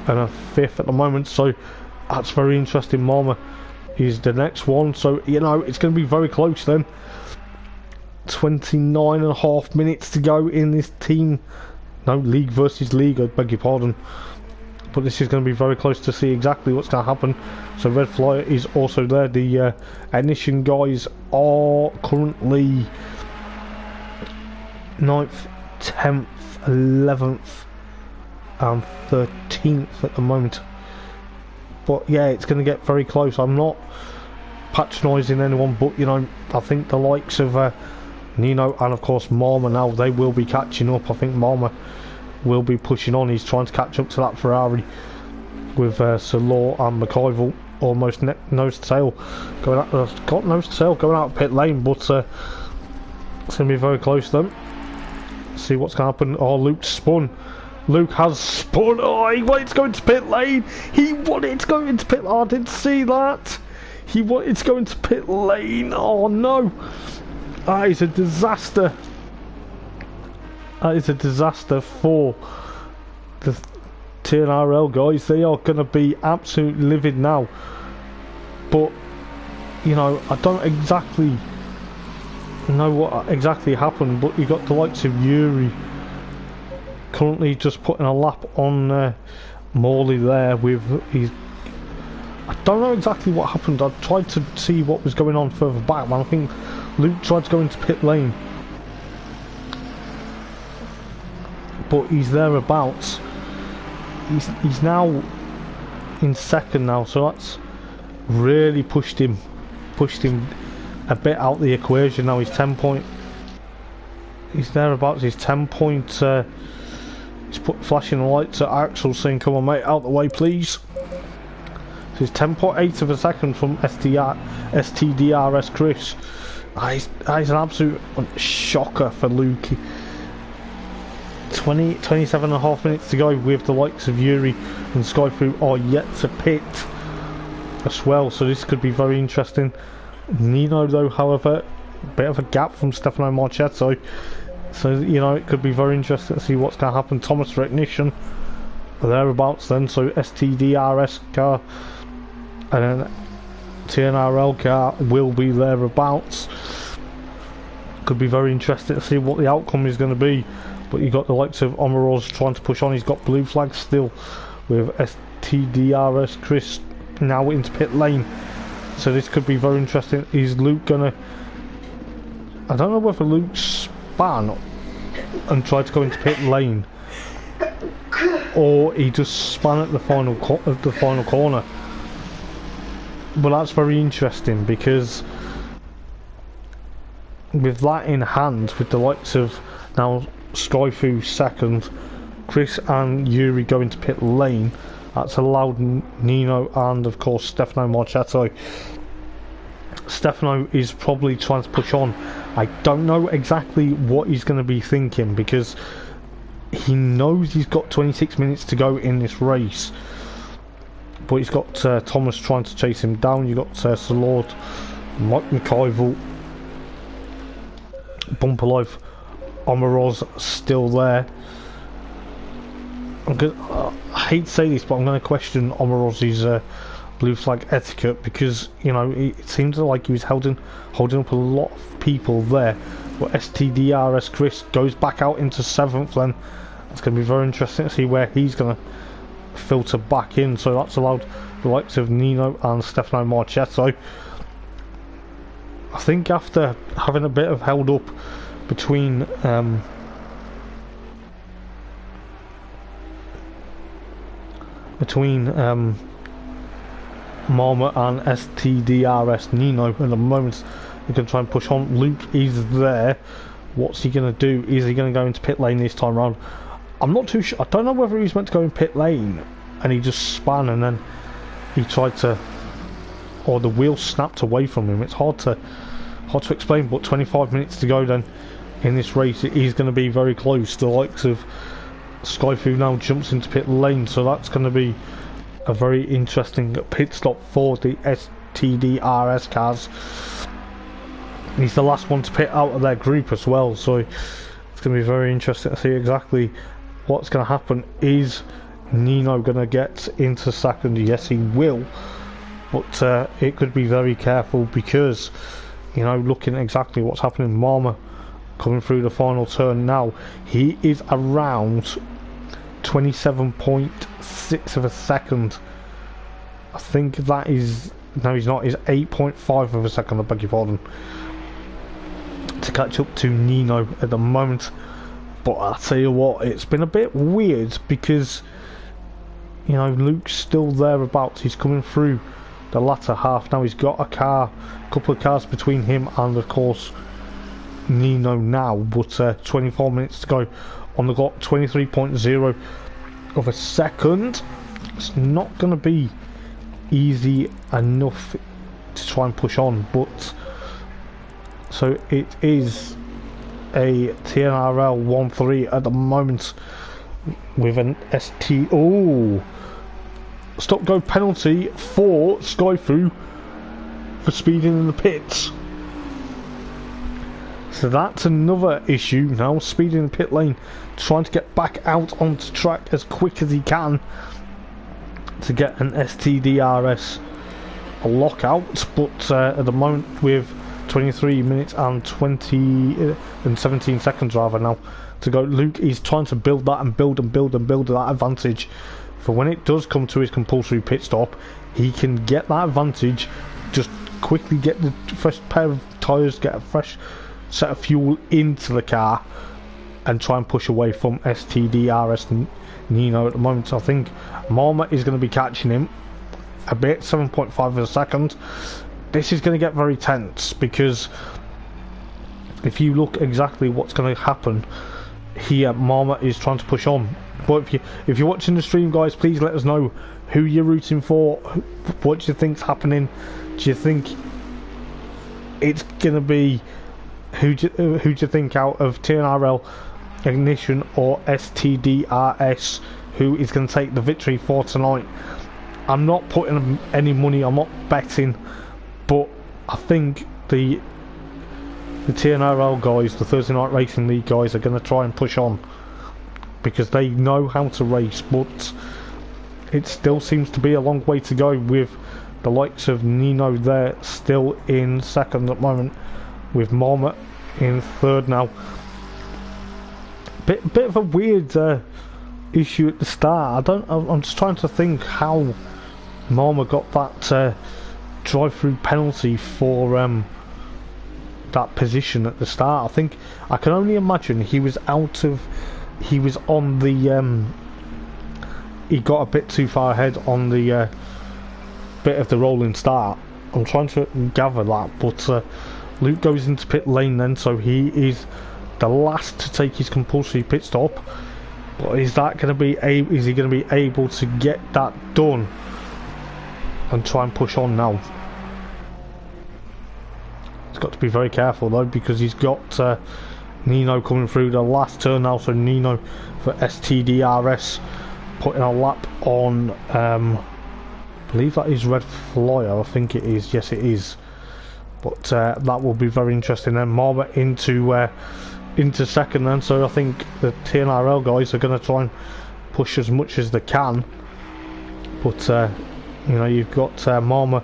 and a 5th at the moment, so that's very interesting. Marma is the next one, so you know it's going to be very close then. 29.5 minutes to go in this league versus league, I beg your pardon, but this is going to be very close to see exactly what's going to happen. So Red Flyer is also there. The Ignition guys are currently 9th, 10th, 11th and 13th at the moment, but yeah, it's going to get very close. I'm not patronising anyone, but you know, I think the likes of Nino and of course Marma now, they will be catching up. I think Marma will be pushing on. He's trying to catch up to that Ferrari with Sir Law and McIvor almost nose to tail going out, got nose to tail going out of pit lane, but it's going to be very close then. See what's going to happen. Oh, Luke spun Luke has spun. Oh, he wanted to go into pit lane. He wanted to go into pit lane. I didn't see that. He wanted to go into pit lane. Oh no. That is a disaster. That is a disaster for the TNRL guys. They are going to be absolutely livid now. But, you know, I don't exactly know what exactly happened, but you got the likes of Yuri currently just putting a lap on Morley there with his... I don't know exactly what happened. I tried to see what was going on further back, but I think Luke tried to go into pit lane. But he's thereabouts. He's now in second now, so that's really pushed him a bit out the equation now. He's 10 point. He's thereabouts. He's 10 point. He's flashing the lights at Axel saying, "Come on, mate, out the way, please." So he's 10.8 of a second from STDRS Chris. That is an absolute shocker for Luke. 27 and a half minutes to go with the likes of Yuri and Skyfu are yet to pit as well, so this could be very interesting. Nino though, however, a bit of a gap from Stefano Marchetto, so you know it could be very interesting to see what's going to happen. Thomas for ignition thereabouts then, so STDRS car and then TNRL car will be thereabouts. Could be very interesting to see what the outcome is going to be. But you got the likes of Omaroz trying to push on. He's got blue flags still with STDRS Chris now into pit lane. So this could be very interesting. Is Luke gonna... I don't know whether Luke span and tried to go into pit lane, or he just span at the final corner. But that's very interesting because with that in hand, with the likes of now Skyfu second, Chris and Yuri going to pit lane, that's allowed Nino and of course Stefano Marchetto. Stefano is probably trying to push on. I don't know exactly what he's going to be thinking because he knows he's got 26 minutes to go in this race, but he's got Thomas trying to chase him down. You've got Salord, Mike McIvor, Bumper Life, Omaroz still there. I hate to say this, but I'm going to question Omaroz's blue flag etiquette because, you know, it seems like he was holding up a lot of people there. But STDRS Chris goes back out into 7th then. It's going to be very interesting to see where he's going to filter back in. So that's allowed the likes of Nino and Stefano Marchetto. I think after having a bit of held up between Marma and STDRS Nino at the moment, you can try and push on. Luke is there. What's he going to do? Is he going to go into pit lane this time around? I'm not too sure. I don't know whether he's meant to go in pit lane and he just spun and then he tried to, or the wheel snapped away from him. It's hard to explain, but 25 minutes to go then in this race. It is going to be very close. The likes of Skyfu now jumps into pit lane, so that's going to be a very interesting pit stop for the STDRS cars. He's the last one to pit out of their group as well, so it's going to be very interesting to see exactly what's going to happen. Is Nino going to get into second? Yes, he will, but it could be very careful because, you know, looking at exactly what's happening, Marma coming through the final turn now, he is around 27.6 of a second. I think that is, no he's not, he's 8.5 of a second, I beg your pardon, to catch up to Nino at the moment. But I'll tell you what, it's been a bit weird because, you know, Luke's still thereabouts. He's coming through the latter half now. He's got a couple of cars between him and of course Nino now, but 24 minutes to go on the clock. 23.0 of a second. It's not going to be easy enough to try and push on, but so it is a TNRL 1-3 at the moment with an ST. Oh, stop go penalty for Skyfu for speeding in the pits. So that's another issue now, speeding in the pit lane, trying to get back out onto track as quick as he can to get an STDRS lockout, but at the moment with 23 minutes and 17 seconds rather now to go, Luke is trying to build that and build that advantage for when it does come to his compulsory pit stop. He can get that advantage, just quickly get the fresh pair of tyres, get a fresh set of fuel into the car and try and push away from STDRS and Nino at the moment. So I think Marmot is going to be catching him a bit, 7.5 of a second. This is going to get very tense, because if you look exactly what's going to happen here, Marmot is trying to push on. But if you're watching the stream, guys, please let us know who you're rooting for. What do you think's happening? Do you think it's going to be, who do you think out of TNRL, Ignition or STDRS, who is going to take the victory for tonight? I'm not putting any money, I'm not betting, but I think the TNRL guys, the Thursday Night Racing League guys, are going to try and push on because they know how to race, but it still seems to be a long way to go with the likes of Nino there still in second at the moment, with Marmot in third now. Bit of a weird issue at the start. I'm just trying to think how Marmot got that drive-through penalty for that position at the start. I think I can only imagine he was on the he got a bit too far ahead on the bit of the rolling start. I'm trying to gather that, but Luke goes into pit lane then, so he is the last to take his compulsory pit stop. But is that going to be is he going to be able to get that done and try and push on now? He's got to be very careful though, because he's got Nino coming through the last turn now. So Nino for STDRS putting a lap on, I believe that is Red Flyer, I think it is, yes it is. But that will be very interesting. Then Marmot into second then, so I think the TNRL guys are going to try and push as much as they can. But you know, you've got Marmot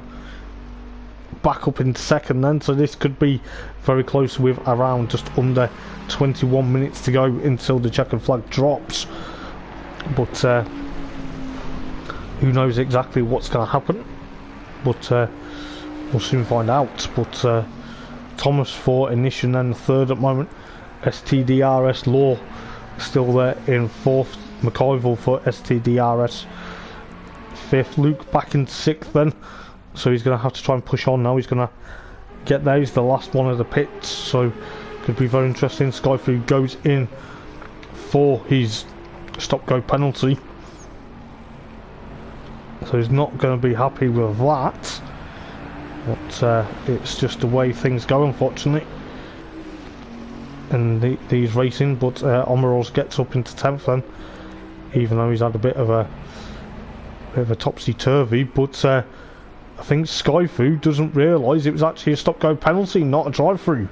back up into second then, so this could be very close with around just under 21 minutes to go until the checkered flag drops. But who knows exactly what's going to happen, but we'll soon find out. But Thomas for Ignition then third at the moment, STDRS Law still there in fourth, McIvor for STDRS fifth, Luke back in sixth then, so he's going to have to try and push on now. He's going to get there, he's the last one of the pits, so could be very interesting. Skyfu goes in for his stop go penalty, so he's not going to be happy with that, but it's just the way things go unfortunately in these racing. But Omaros gets up into 10th then, even though he's had a bit of a topsy-turvy. But I think Skyfu doesn't realise it was actually a stop-go penalty, not a drive-through.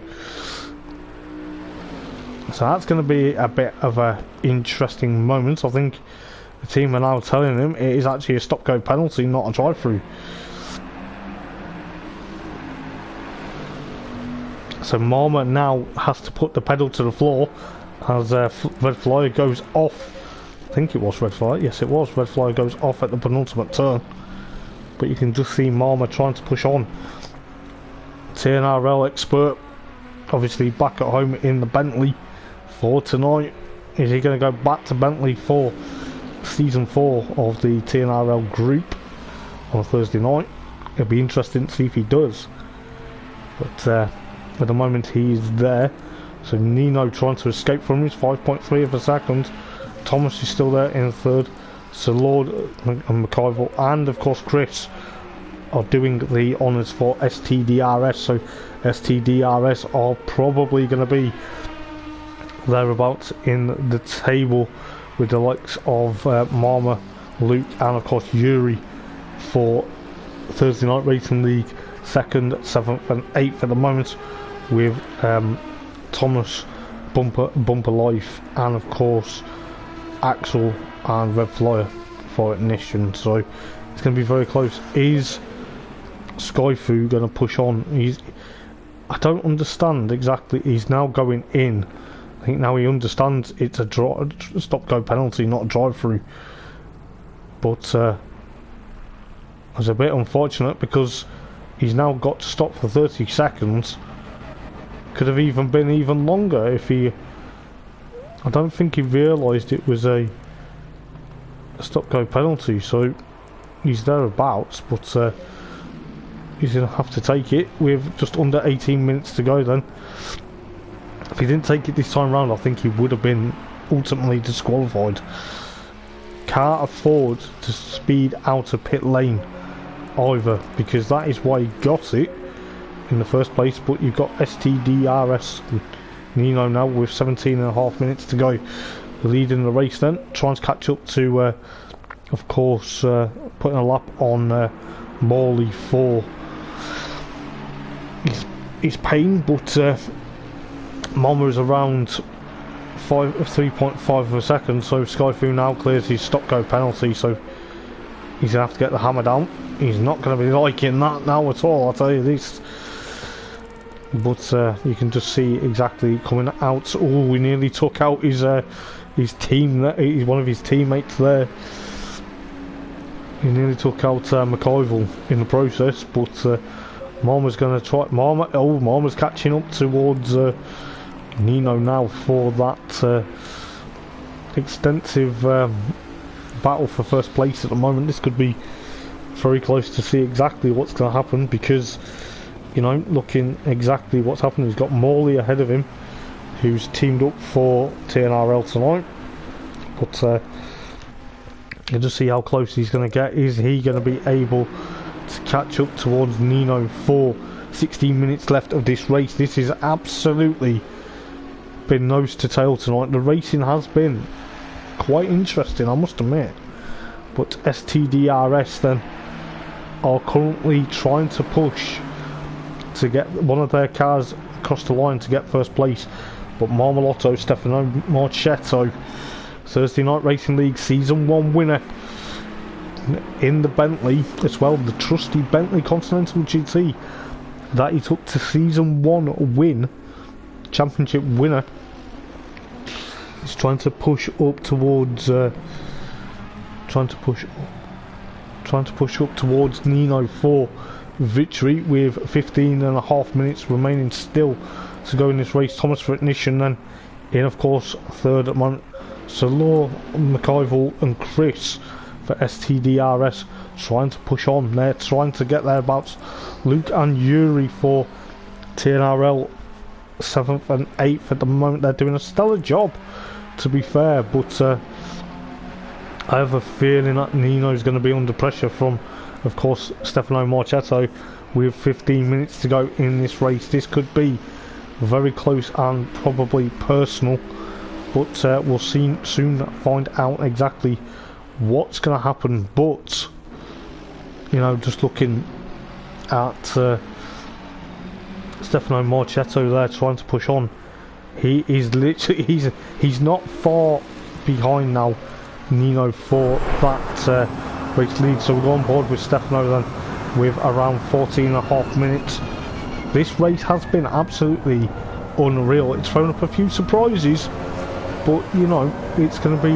So that's going to be a bit of a interesting moment. I think the team are now telling him it is actually a stop-go penalty, not a drive-through. So Marmot now has to put the pedal to the floor as Red Flyer goes off. I think it was Red Flyer, yes it was. Red Flyer goes off at the penultimate turn. But you can just see Marmot trying to push on. TNRL expert, obviously back at home in the Bentley for tonight. Is he going to go back to Bentley for season 4 of the TNRL group on Thursday night? It'll be interesting to see if he does. But at the moment he's there. So Nino trying to escape from his 5.3 of a second. Thomas is still there in third. So Lord and McIvor and of course Chris are doing the honours for STDRS. So STDRS are probably going to be thereabouts in the table with the likes of Marma, Luke, and of course Yuri for Thursday Night Racing League 2nd, 7th and 8th at the moment, with Thomas, Bumper Life, and of course Axel and Red Flyer for Ignition. So it's going to be very close. Is Skyfu going to push on? I don't understand exactly. He's now going in. I think now he understands it's a stop-go penalty, not a drive-through. But it's a bit unfortunate because he's now got to stop for 30 seconds. Could have even been even longer if he... I don't think he realised it was a stop-go penalty, so he's thereabouts, but he's going to have to take it with just under 18 minutes to go then. If he didn't take it this time round, I think he would have been ultimately disqualified. Can't afford to speed out of pit lane either, because that is why he got it in the first place. But you've got STDRS Nino now with 17.5 minutes to go, leading the race then, trying to catch up to of course putting a lap on Morley for his pain, but Mama is around 3.5 of a second, so Skyfu now clears his stop-go penalty, so he's going to have to get the hammer down. He's not going to be liking that now at all, I'll tell you this. But you can just see exactly coming out. Oh, we nearly took out his team, one of his teammates there. He nearly took out McIvor in the process, but Mama's going to try. Mama's catching up towards Nino now for that extensive battle for first place at the moment. This could be very close to see exactly what's going to happen, because, you know, looking exactly what's happening, he's got Morley ahead of him, who's teamed up for TNRL tonight. But you'll just see how close he's going to get. Is he going to be able to catch up towards Nino for 16 minutes left of this race? This is absolutely been nose to tail tonight. The racing has been quite interesting, I must admit. But STDRS then are currently trying to push to get one of their cars across the line to get first place. But Marmolotto, Stefano Marchetto, Thursday Night Racing League Season 1 winner in the Bentley as well, the trusty Bentley Continental GT that he took to Season 1 win, championship winner. He's trying to push up towards trying to push up towards Nino for victory with 15.5 minutes remaining still to go in this race. Thomas for Ignition then in, of course, third at the moment. Salor, McIvor and Chris for STDRS trying to push on. They're trying to get thereabouts. Luke and Yuri for TNRL 7th and 8th at the moment. They're doing a stellar job, to be fair, but I have a feeling that Nino's going to be under pressure from, of course, Stefano Marchetto with 15 minutes to go in this race. This could be very close and probably personal, but we'll soon find out exactly what's going to happen. But, you know, just looking at Stefano Marchetto there trying to push on, he is literally, he's not far behind now Nino for that race lead. So we'll go on board with Stefano then with around 14.5 minutes. This race has been absolutely unreal. It's thrown up a few surprises, but, you know, it's going to be,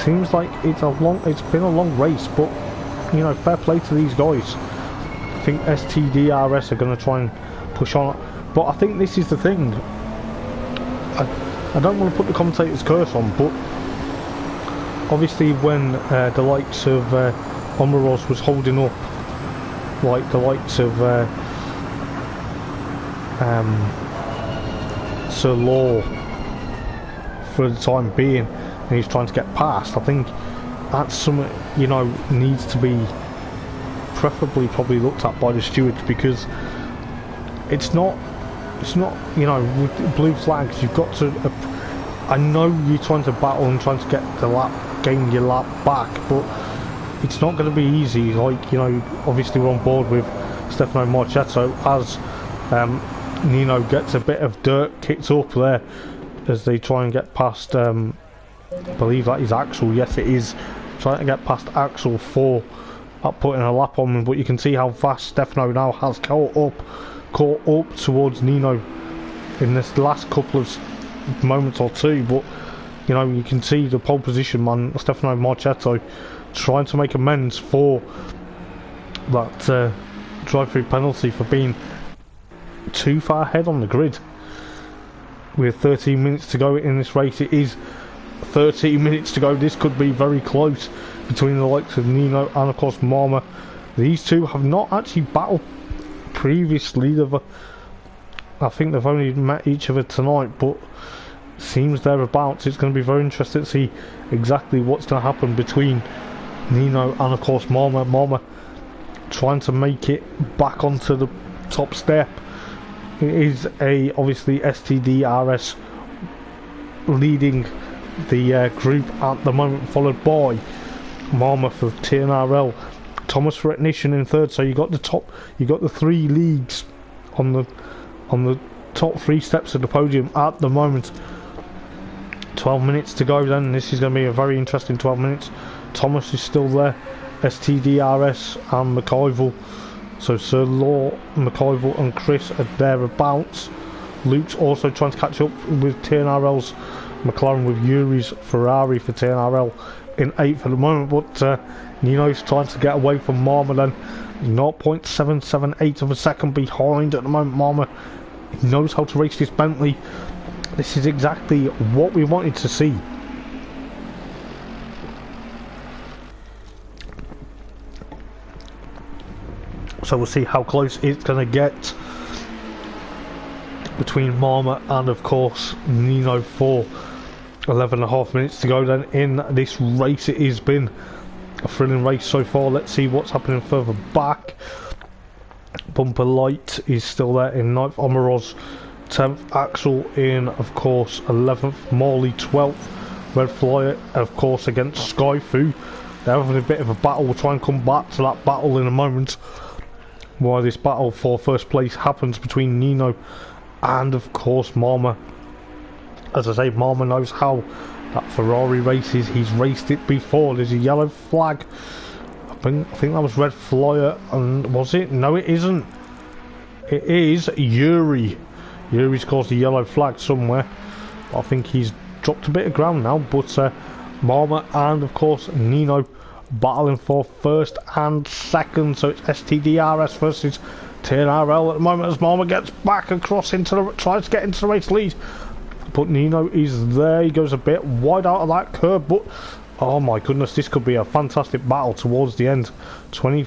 seems like it's been a long race, but, you know, fair play to these guys. I think STDRS are going to try and push on, but I think this is the thing. I don't want to put the commentator's curse on, but obviously when the likes of Omaros was holding up, like the likes of Sir Law for the time being, and he's trying to get past, I think that's something, you know, needs to be preferably probably looked at by the stewards, because it's not, you know, with blue flags, you've got to I know you're trying to battle and trying to get the lap, gain your lap back, but it's not going to be easy. Like, you know, obviously we're on board with Stefano Marchetto as Nino gets a bit of dirt kicked up there as they try and get past, I believe that is Axel. Yes, it is. Trying to get past Axel for putting a lap on him, but you can see how fast Stefano now has caught up towards Nino in this last couple of moments or two. But you know, you can see the pole position man, Stefano Marchetto, trying to make amends for that drive-through penalty for being too far ahead on the grid. With 13 minutes to go in this race, it is 13 minutes to go. This could be very close between the likes of Nino and of course Marma. These two have not actually battled previously. I think they've only met each other tonight, but seems thereabouts. It's going to be very interesting to see exactly what's going to happen between Nino and of course Marma. Marma trying to make it back onto the top step. It is obviously STDRS leading the group at the moment, followed by Marma for TNRL, Thomas for Ignition in third. So you got the three leagues on the top three steps of the podium at the moment. 12 minutes to go then. This is going to be a very interesting 12 minutes. Thomas is still there, STDRS and McIvor. So Sir Law, McIvor and Chris are thereabouts. Luke's also trying to catch up with TNRL's McLaren, with Yuri's Ferrari for TNRL in 8th at the moment, but Nino's trying to get away from Marma then. 0.778 of a second behind at the moment. Marma knows how to race this Bentley. This is exactly what we wanted to see. So we'll see how close it's going to get between Marma and of course Nino for 11.5 minutes to go then in this race. It has been a thrilling race so far. Let's see what's happening further back. Bumper Light is still there in 9th, Omaroz 10th, Axel in of course 11th, Morley 12th, Red Flyer of course against Skyfu. They're having a bit of a battle. We'll try and come back to that battle in a moment, while this battle for first place happens between Nino and of course Marma. As I say, Marma knows how that Ferrari races. He's raced it before. There's a yellow flag. I think that was Red Flyer, and was it? No, it isn't. It is Yuri. Yuri's caused a yellow flag somewhere. I think he's dropped a bit of ground now, but Marma and of course Nino battling for first and second. So it's STDRS versus TNRL at the moment as Marma gets back across into the, tries to get into the race lead, but Nino is there. He goes a bit wide out of that curve, but oh my goodness, this could be a fantastic battle towards the end. 10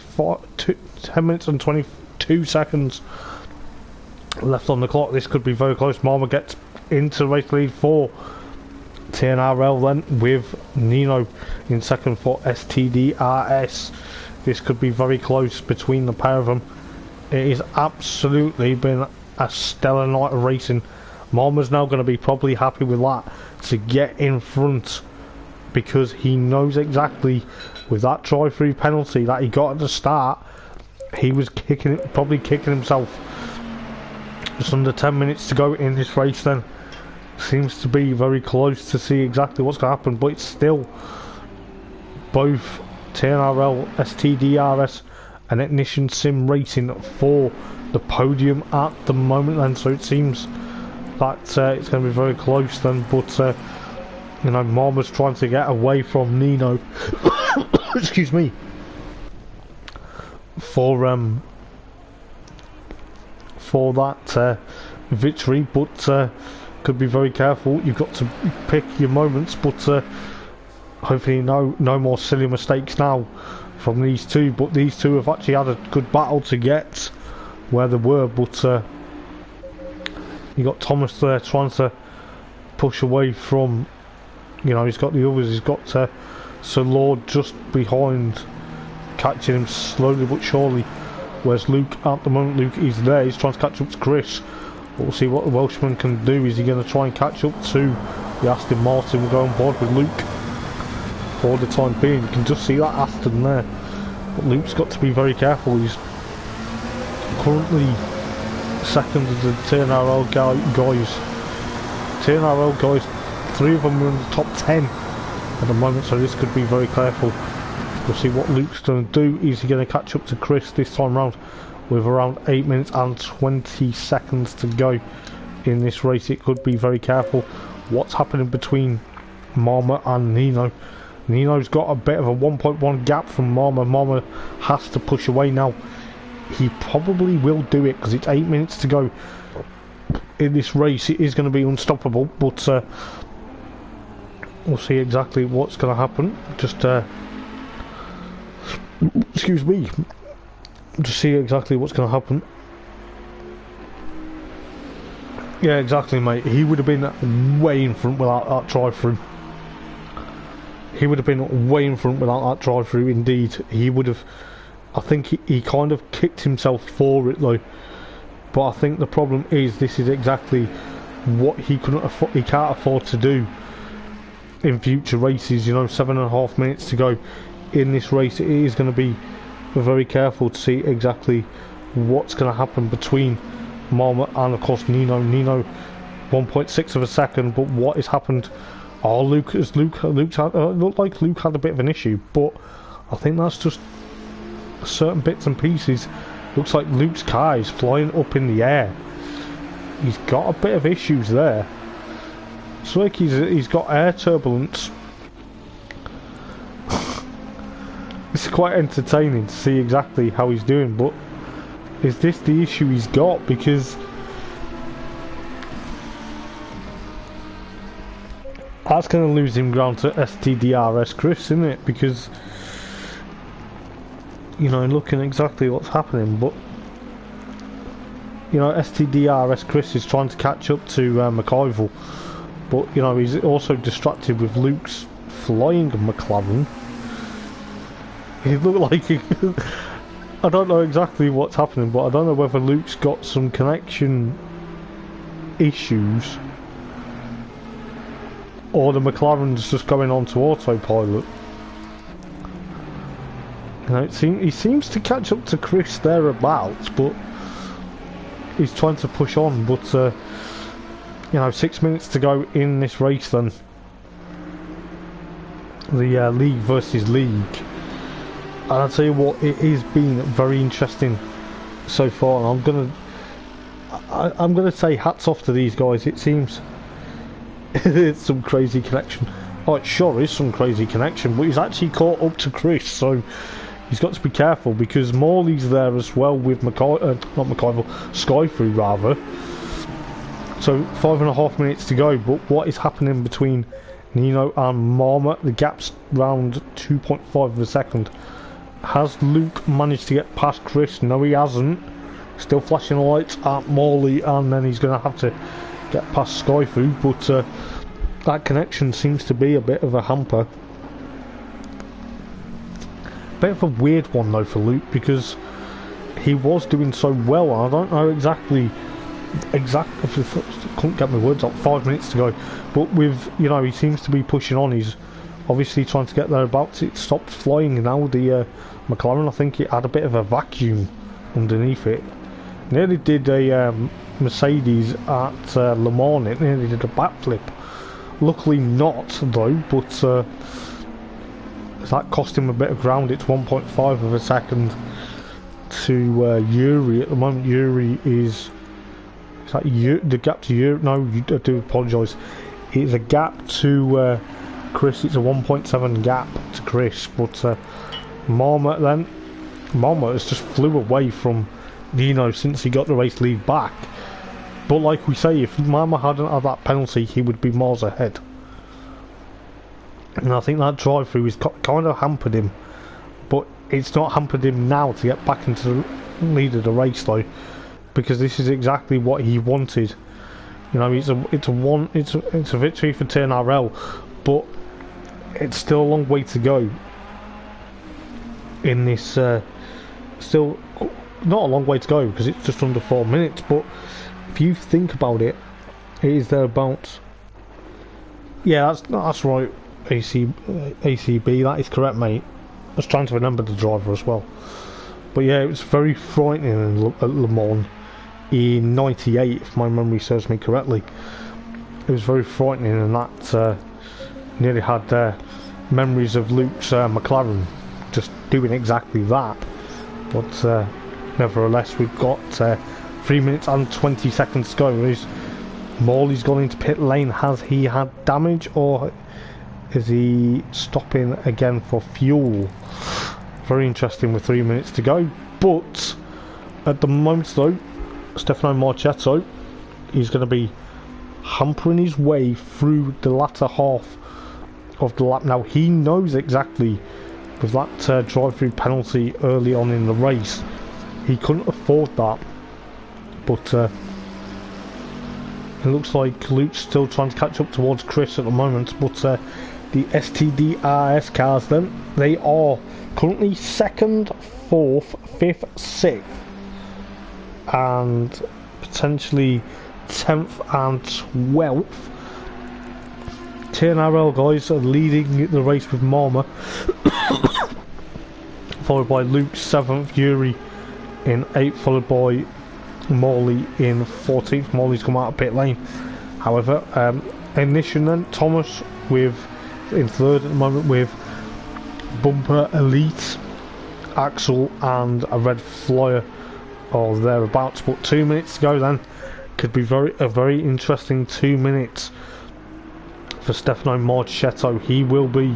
minutes and 22 seconds left on the clock. This could be very close. Marma gets into the race lead for TNRL then, with Nino in second for STDRS. This could be very close between the pair of them. It has absolutely been a stellar night of racing. Marma's now going to be probably happy with that to get in front, because he knows exactly with that drive-through penalty that he got at the start, he was probably kicking himself. Just under 10 minutes to go in this race then. Seems to be very close to see exactly what's going to happen, but it's still both TNRL, STDRS and Ignition Sim Racing for the podium at the moment then. So it seems that it's going to be very close then, but you know, Marma's trying to get away from Nino excuse me, for that victory, but could be very careful. You've got to pick your moments, but hopefully no more silly mistakes now from these two. But these two have actually had a good battle to get where they were, but you got Thomas there trying to push away from, you know, he's got the others. He's got Sir Lord just behind, catching him slowly but surely. Whereas Luke at the moment, Luke is there. He's trying to catch up to Chris. We'll see what the Welshman can do. Is he going to try and catch up to the Aston Martin will go on board with Luke for the time being. You can just see that Aston there, but Luke's got to be very careful. He's currently second of the TNRL guys. TNRL guys, 3 of them are in the top 10 at the moment, so this could be very careful. We'll see what Luke's going to do. Is he going to catch up to Chris this time round with around 8 minutes and 20 seconds to go in this race? It could be very careful. What's happening between Marmot and Nino? Nino's got a bit of a 1.1 gap from Marmot. Marmot has to push away now. He probably will do it because it's 8 minutes to go in this race. It is going to be unstoppable, but we'll see exactly what's going to happen. Just excuse me, to see exactly what's going to happen. Yeah, exactly, mate. He would have been way in front without that drive-through. He would have been way in front without that drive-through. Indeed, he would have. I think he kind of kicked himself for it though. But I think the problem is this is exactly what he couldn't afford. He can't afford to do in future races. You know, 7.5 minutes to go in this race. It is going to be very careful to see exactly what's going to happen between Marmot and of course Nino. Nino 1.6 of a second, but what has happened? Oh, Luke's had, looked like Luke had a bit of an issue, but I think that's just certain bits and pieces. Looks like Luke's car is flying up in the air. He's got a bit of issues there. It's like he's got air turbulence. It's quite entertaining to see exactly how he's doing, but is this the issue he's got? Because that's going to lose him ground to STDRS Chris, isn't it? Because, you know, looking exactly what's happening, but you know, STDRS Chris is trying to catch up to McIvor, but you know, he's also distracted with Luke's flying McLaren. He looked like I don't know exactly what's happening, but I don't know whether Luke's got some connection issues or the McLaren's just going on to autopilot. You know, he seems to catch up to Chris thereabouts, but he's trying to push on. But you know, 6 minutes to go in this race. Then the league versus league, and I'll tell you what, it has been very interesting so far. And I'm gonna say hats off to these guys. It seems it's some crazy connection. Oh, it sure is some crazy connection, but he's actually caught up to Chris, so he's got to be careful because Morley's there as well with Skyfree rather. So 5.5 minutes to go, but what is happening between Nino and Marmot? The gap's round 2.5 of a second. Has Luke managed to get past Chris? No, he hasn't. Still flashing the lights at Morley, and then he's going to have to get past Skyfree, but that connection seems to be a bit of a hamper. Bit of a weird one though for Luke, because he was doing so well. I don't know exactly couldn't get my words up. 5 minutes to go, but with, you know, he seems to be pushing on. He's obviously trying to get thereabouts. It stopped flying now. The McLaren, I think it had a bit of a vacuum underneath it. Nearly did a Mercedes at Le Mans. It nearly did a backflip. Luckily not though, but that cost him a bit of ground. It's 1.5 of a second to Yuri at the moment. Yuri is that the gap to Yuri? No, I do apologise. It's a gap to Chris. It's a 1.7 gap to Chris, but Marmot has just flew away from Nino since he got the race lead back. But like we say, if Marmot hadn't had that penalty, he would be miles ahead. And I think that drive-through has kind of hampered him, but it's not hampered him now to get back into the lead of the race though, because this is exactly what he wanted. You know, it's a victory for TNRL, but it's still a long way to go in this. Still not a long way to go because it's just under 4 minutes, but if you think about it, it is thereabouts. Yeah, that's right. ACB, that is correct, mate. I was trying to remember the driver as well. But yeah, it was very frightening at Le Mans in '98, if my memory serves me correctly. It was very frightening, and that nearly had memories of Luke's McLaren just doing exactly that. But nevertheless, we've got 3 minutes and 20 seconds to go. Morley's gone into pit lane. Has he had damage, or is he stopping again for fuel? Very interesting with 3 minutes to go. But at the moment though, Stefano Marchetto, he's going to be hampering his way through the latter half of the lap. Now he knows exactly, with that drive-through penalty early on in the race, he couldn't afford that. But it looks like Luke's still trying to catch up towards Chris at the moment. But the STDRS cars then, they are currently 2nd, 4th, 5th, 6th and potentially 10th and 12th. TNRL guys are leading the race with Marma, followed by Luke 7th, Yuri in 8th, followed by Morley in 14th. Morley's come out of pit lane. However, Ignition then, Thomas in 3rd at the moment with Bumper Elite, Axel and a Red Flyer or thereabouts. But 2 minutes to go then. Could be a very interesting 2 minutes for Stefano Marchetto. He will be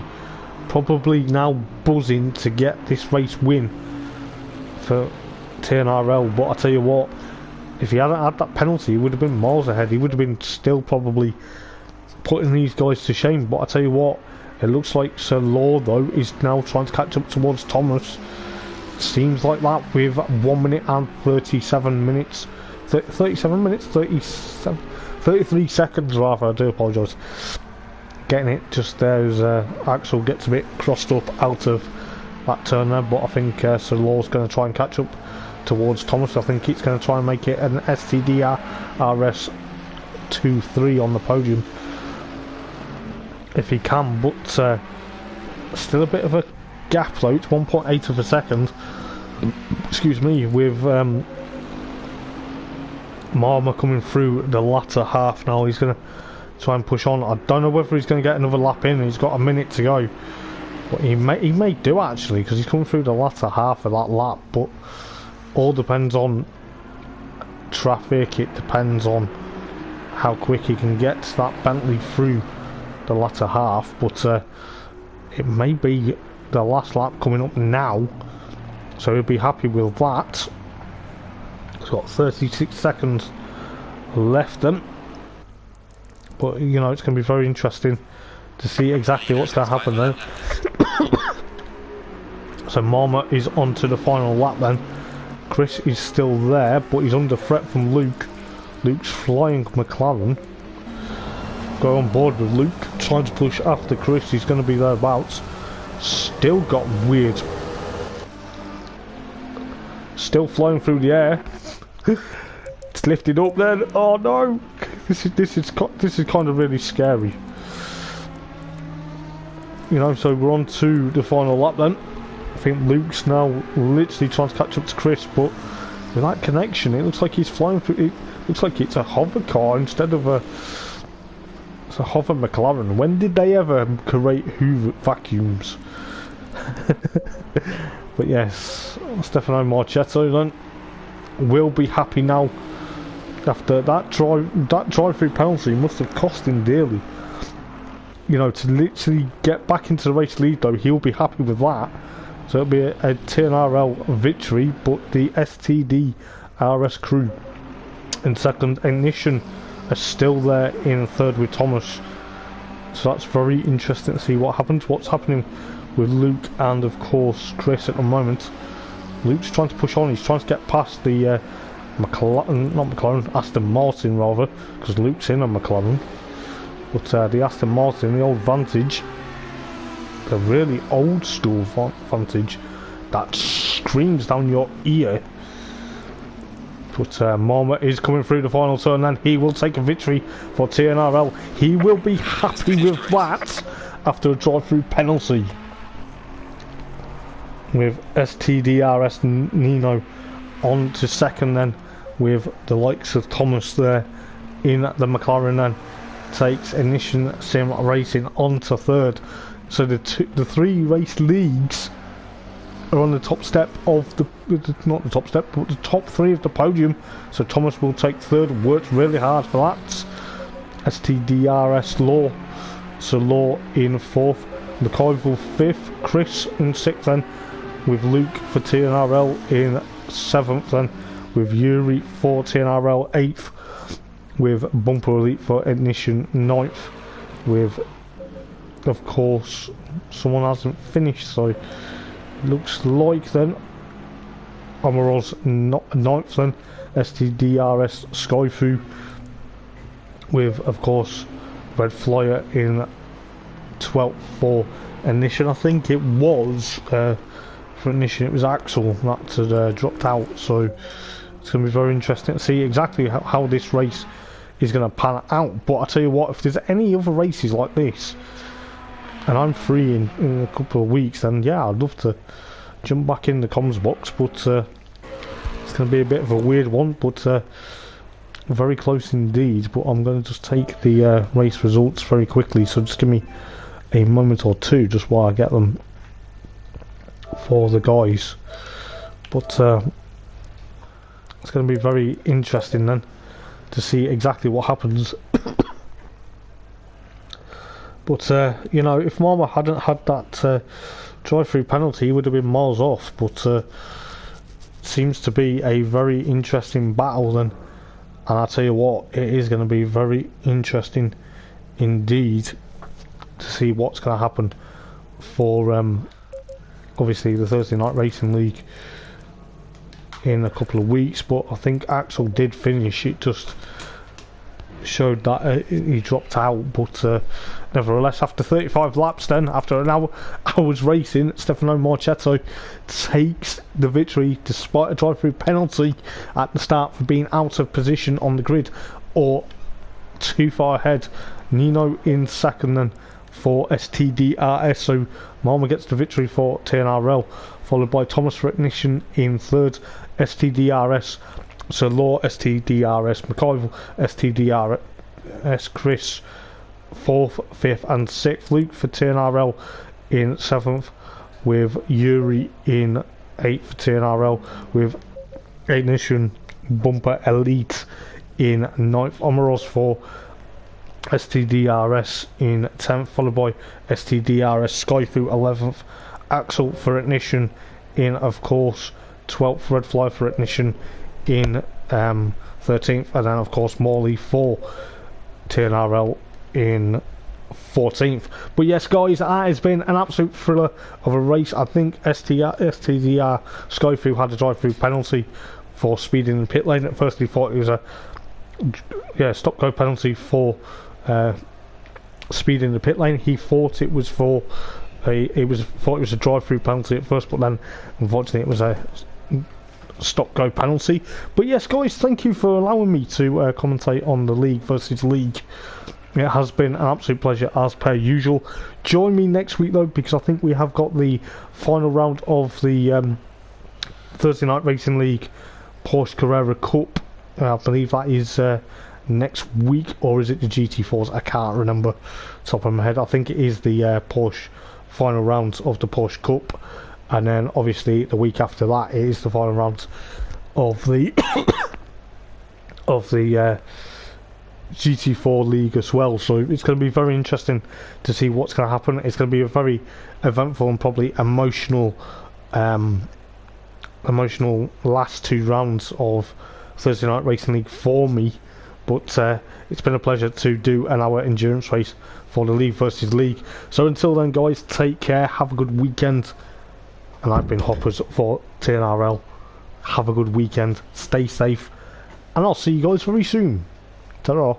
probably now buzzing to get this race win for TNRL. But I tell you what, if he hadn't had that penalty, he would have been miles ahead. He would have been still probably putting these guys to shame. But I tell you what, it looks like Sir Law though is now trying to catch up towards Thomas. Seems like that with 1 minute and 37 minutes. 37 minutes? 33 seconds rather, I do apologise. Getting it just there as Axel gets a bit crossed up out of that turn there, but I think Sir Law's going to try and catch up towards Thomas. I think he's going to try and make it an STDRS 2-3 on the podium if he can, but still a bit of a gap though. It's 1.8 of a second, excuse me, with Marma coming through the latter half now. He's going to try and push on. I don't know whether he's going to get another lap in. He's got a minute to go, but he may do actually, because he's coming through the latter half of that lap. But all depends on traffic. It depends on how quick he can get that Bentley through the latter half. But it may be the last lap coming up now, so he'll be happy with that. He's got 36 seconds left then, but you know, it's going to be very interesting to see exactly what's going to happen there. So Marma is on to the final lap then. Chris is still there, but he's under threat from Luke. Luke's flying McLaren. Go on board with Luke, trying to push after Chris. He's going to be thereabouts. Still got weird. Still flying through the air. It's lifted up then. Oh no! This is kind of really scary. You know, so we're on to the final lap then. I think Luke's now literally trying to catch up to Chris, but with that connection, it looks like he's flying through. It looks like it's a hover car instead of it's a hover McLaren. When did they ever create Hoover vacuums? But yes, Stefano Marchetto then will be happy now. After that drive-through penalty must have cost him dearly. You know, to literally get back into the race lead though, he'll be happy with that. So it'll be a TNRL victory, but the STDRS crew in second. Ignition are still there in third with Thomas. So that's very interesting to see what happens. What's happening with Luke and of course Chris at the moment. Luke's trying to push on. He's trying to get past the Aston Martin rather, because Luke's in a McLaren. But the Aston Martin, the old Vantage, the really old school Vantage that screams down your ear. But Marmot is coming through the final turn, and he will take a victory for TNRL. He will be happy with that after a drive-through penalty. With STDRS Nino on to second, then with the likes of Thomas there in the McLaren, then takes Ignition Sim Racing on to third. So the three race leagues are on the top step of the, not the top step, but the top three of the podium. So Thomas will take third, worked really hard for that. STDRS Law, so Law in fourth, McIvor fifth, Chris in sixth then, with Luke for TNRL in seventh then, with Yuri for TNRL eighth, with Bumper Elite for Ignition ninth, with, of course, someone hasn't finished, so looks like then Amaros ninth then, STDRS Skyfu, with, of course, Red Flyer in 12th for Ignition. I think it was for Ignition, it was Axel that had dropped out, so it's going to be very interesting to see exactly how this race is going to pan out. But I tell you what, if there's any other races like this and I'm free in a couple of weeks, then yeah, I'd love to jump back in the comms box. But it's going to be a bit of a weird one, but very close indeed. But I'm going to just take the race results very quickly, so just give me a moment or two just while I get them for the guys. But it's going to be very interesting then to see exactly what happens. But you know, if Marma hadn't had that drive-through penalty, he would have been miles off. But seems to be a very interesting battle then, and I tell you what, it is going to be very interesting indeed to see what's going to happen for obviously the Thursday Night Racing League in a couple of weeks. But I think Axel did finish, it just showed that he dropped out. But nevertheless, after 35 laps then, after an hour's racing, Stefano Marchetto takes the victory despite a drive-through penalty at the start for being out of position on the grid or too far ahead. Nino in second then for STDRS, so Marma gets the victory for TNRL, followed by Thomas for Ignition in third, STDRS, so Law, STDRS, McIvor, STDRS, Chris, 4th, 5th and 6th, Luke for TNRL in 7th, with Yuri in 8th for TNRL, with Ignition Bumper Elite in 9th, Omaros for STDRS in 10th, followed by STDRS Skyfu 11th, Axel for Ignition in, of course, 12th, Red Fly for Ignition in 13th, and then of course Morley for TNRL in 14th. But yes guys, that has been an absolute thriller of a race. I think STDR Skyfu had a drive-through penalty for speeding in the pit lane. At first he thought it was a stop-go penalty for speeding in the pit lane. He thought it was for it was a drive-through penalty at first, but then unfortunately it was a stop-go penalty. But yes guys, thank you for allowing me to commentate on the league versus league. It has been an absolute pleasure as per usual. Join me next week though, because I think we have got the final round of the Thursday Night Racing League Porsche Carrera Cup. I believe that is next week, or is it the GT4s? I can't remember top of my head. I think it is the Porsche final rounds of the Porsche Cup, and then obviously the week after that it is the final rounds of the of the GT4 league as well. So it's going to be very interesting to see what's going to happen. It's going to be a very eventful and probably emotional last two rounds of Thursday Night Racing League for me. But it's been a pleasure to do an hour endurance race for the league versus league. So until then guys, take care, have a good weekend, and I've been Hoppers for TNRL. Have a good weekend, stay safe, and I'll see you guys very soon. Ta-ra.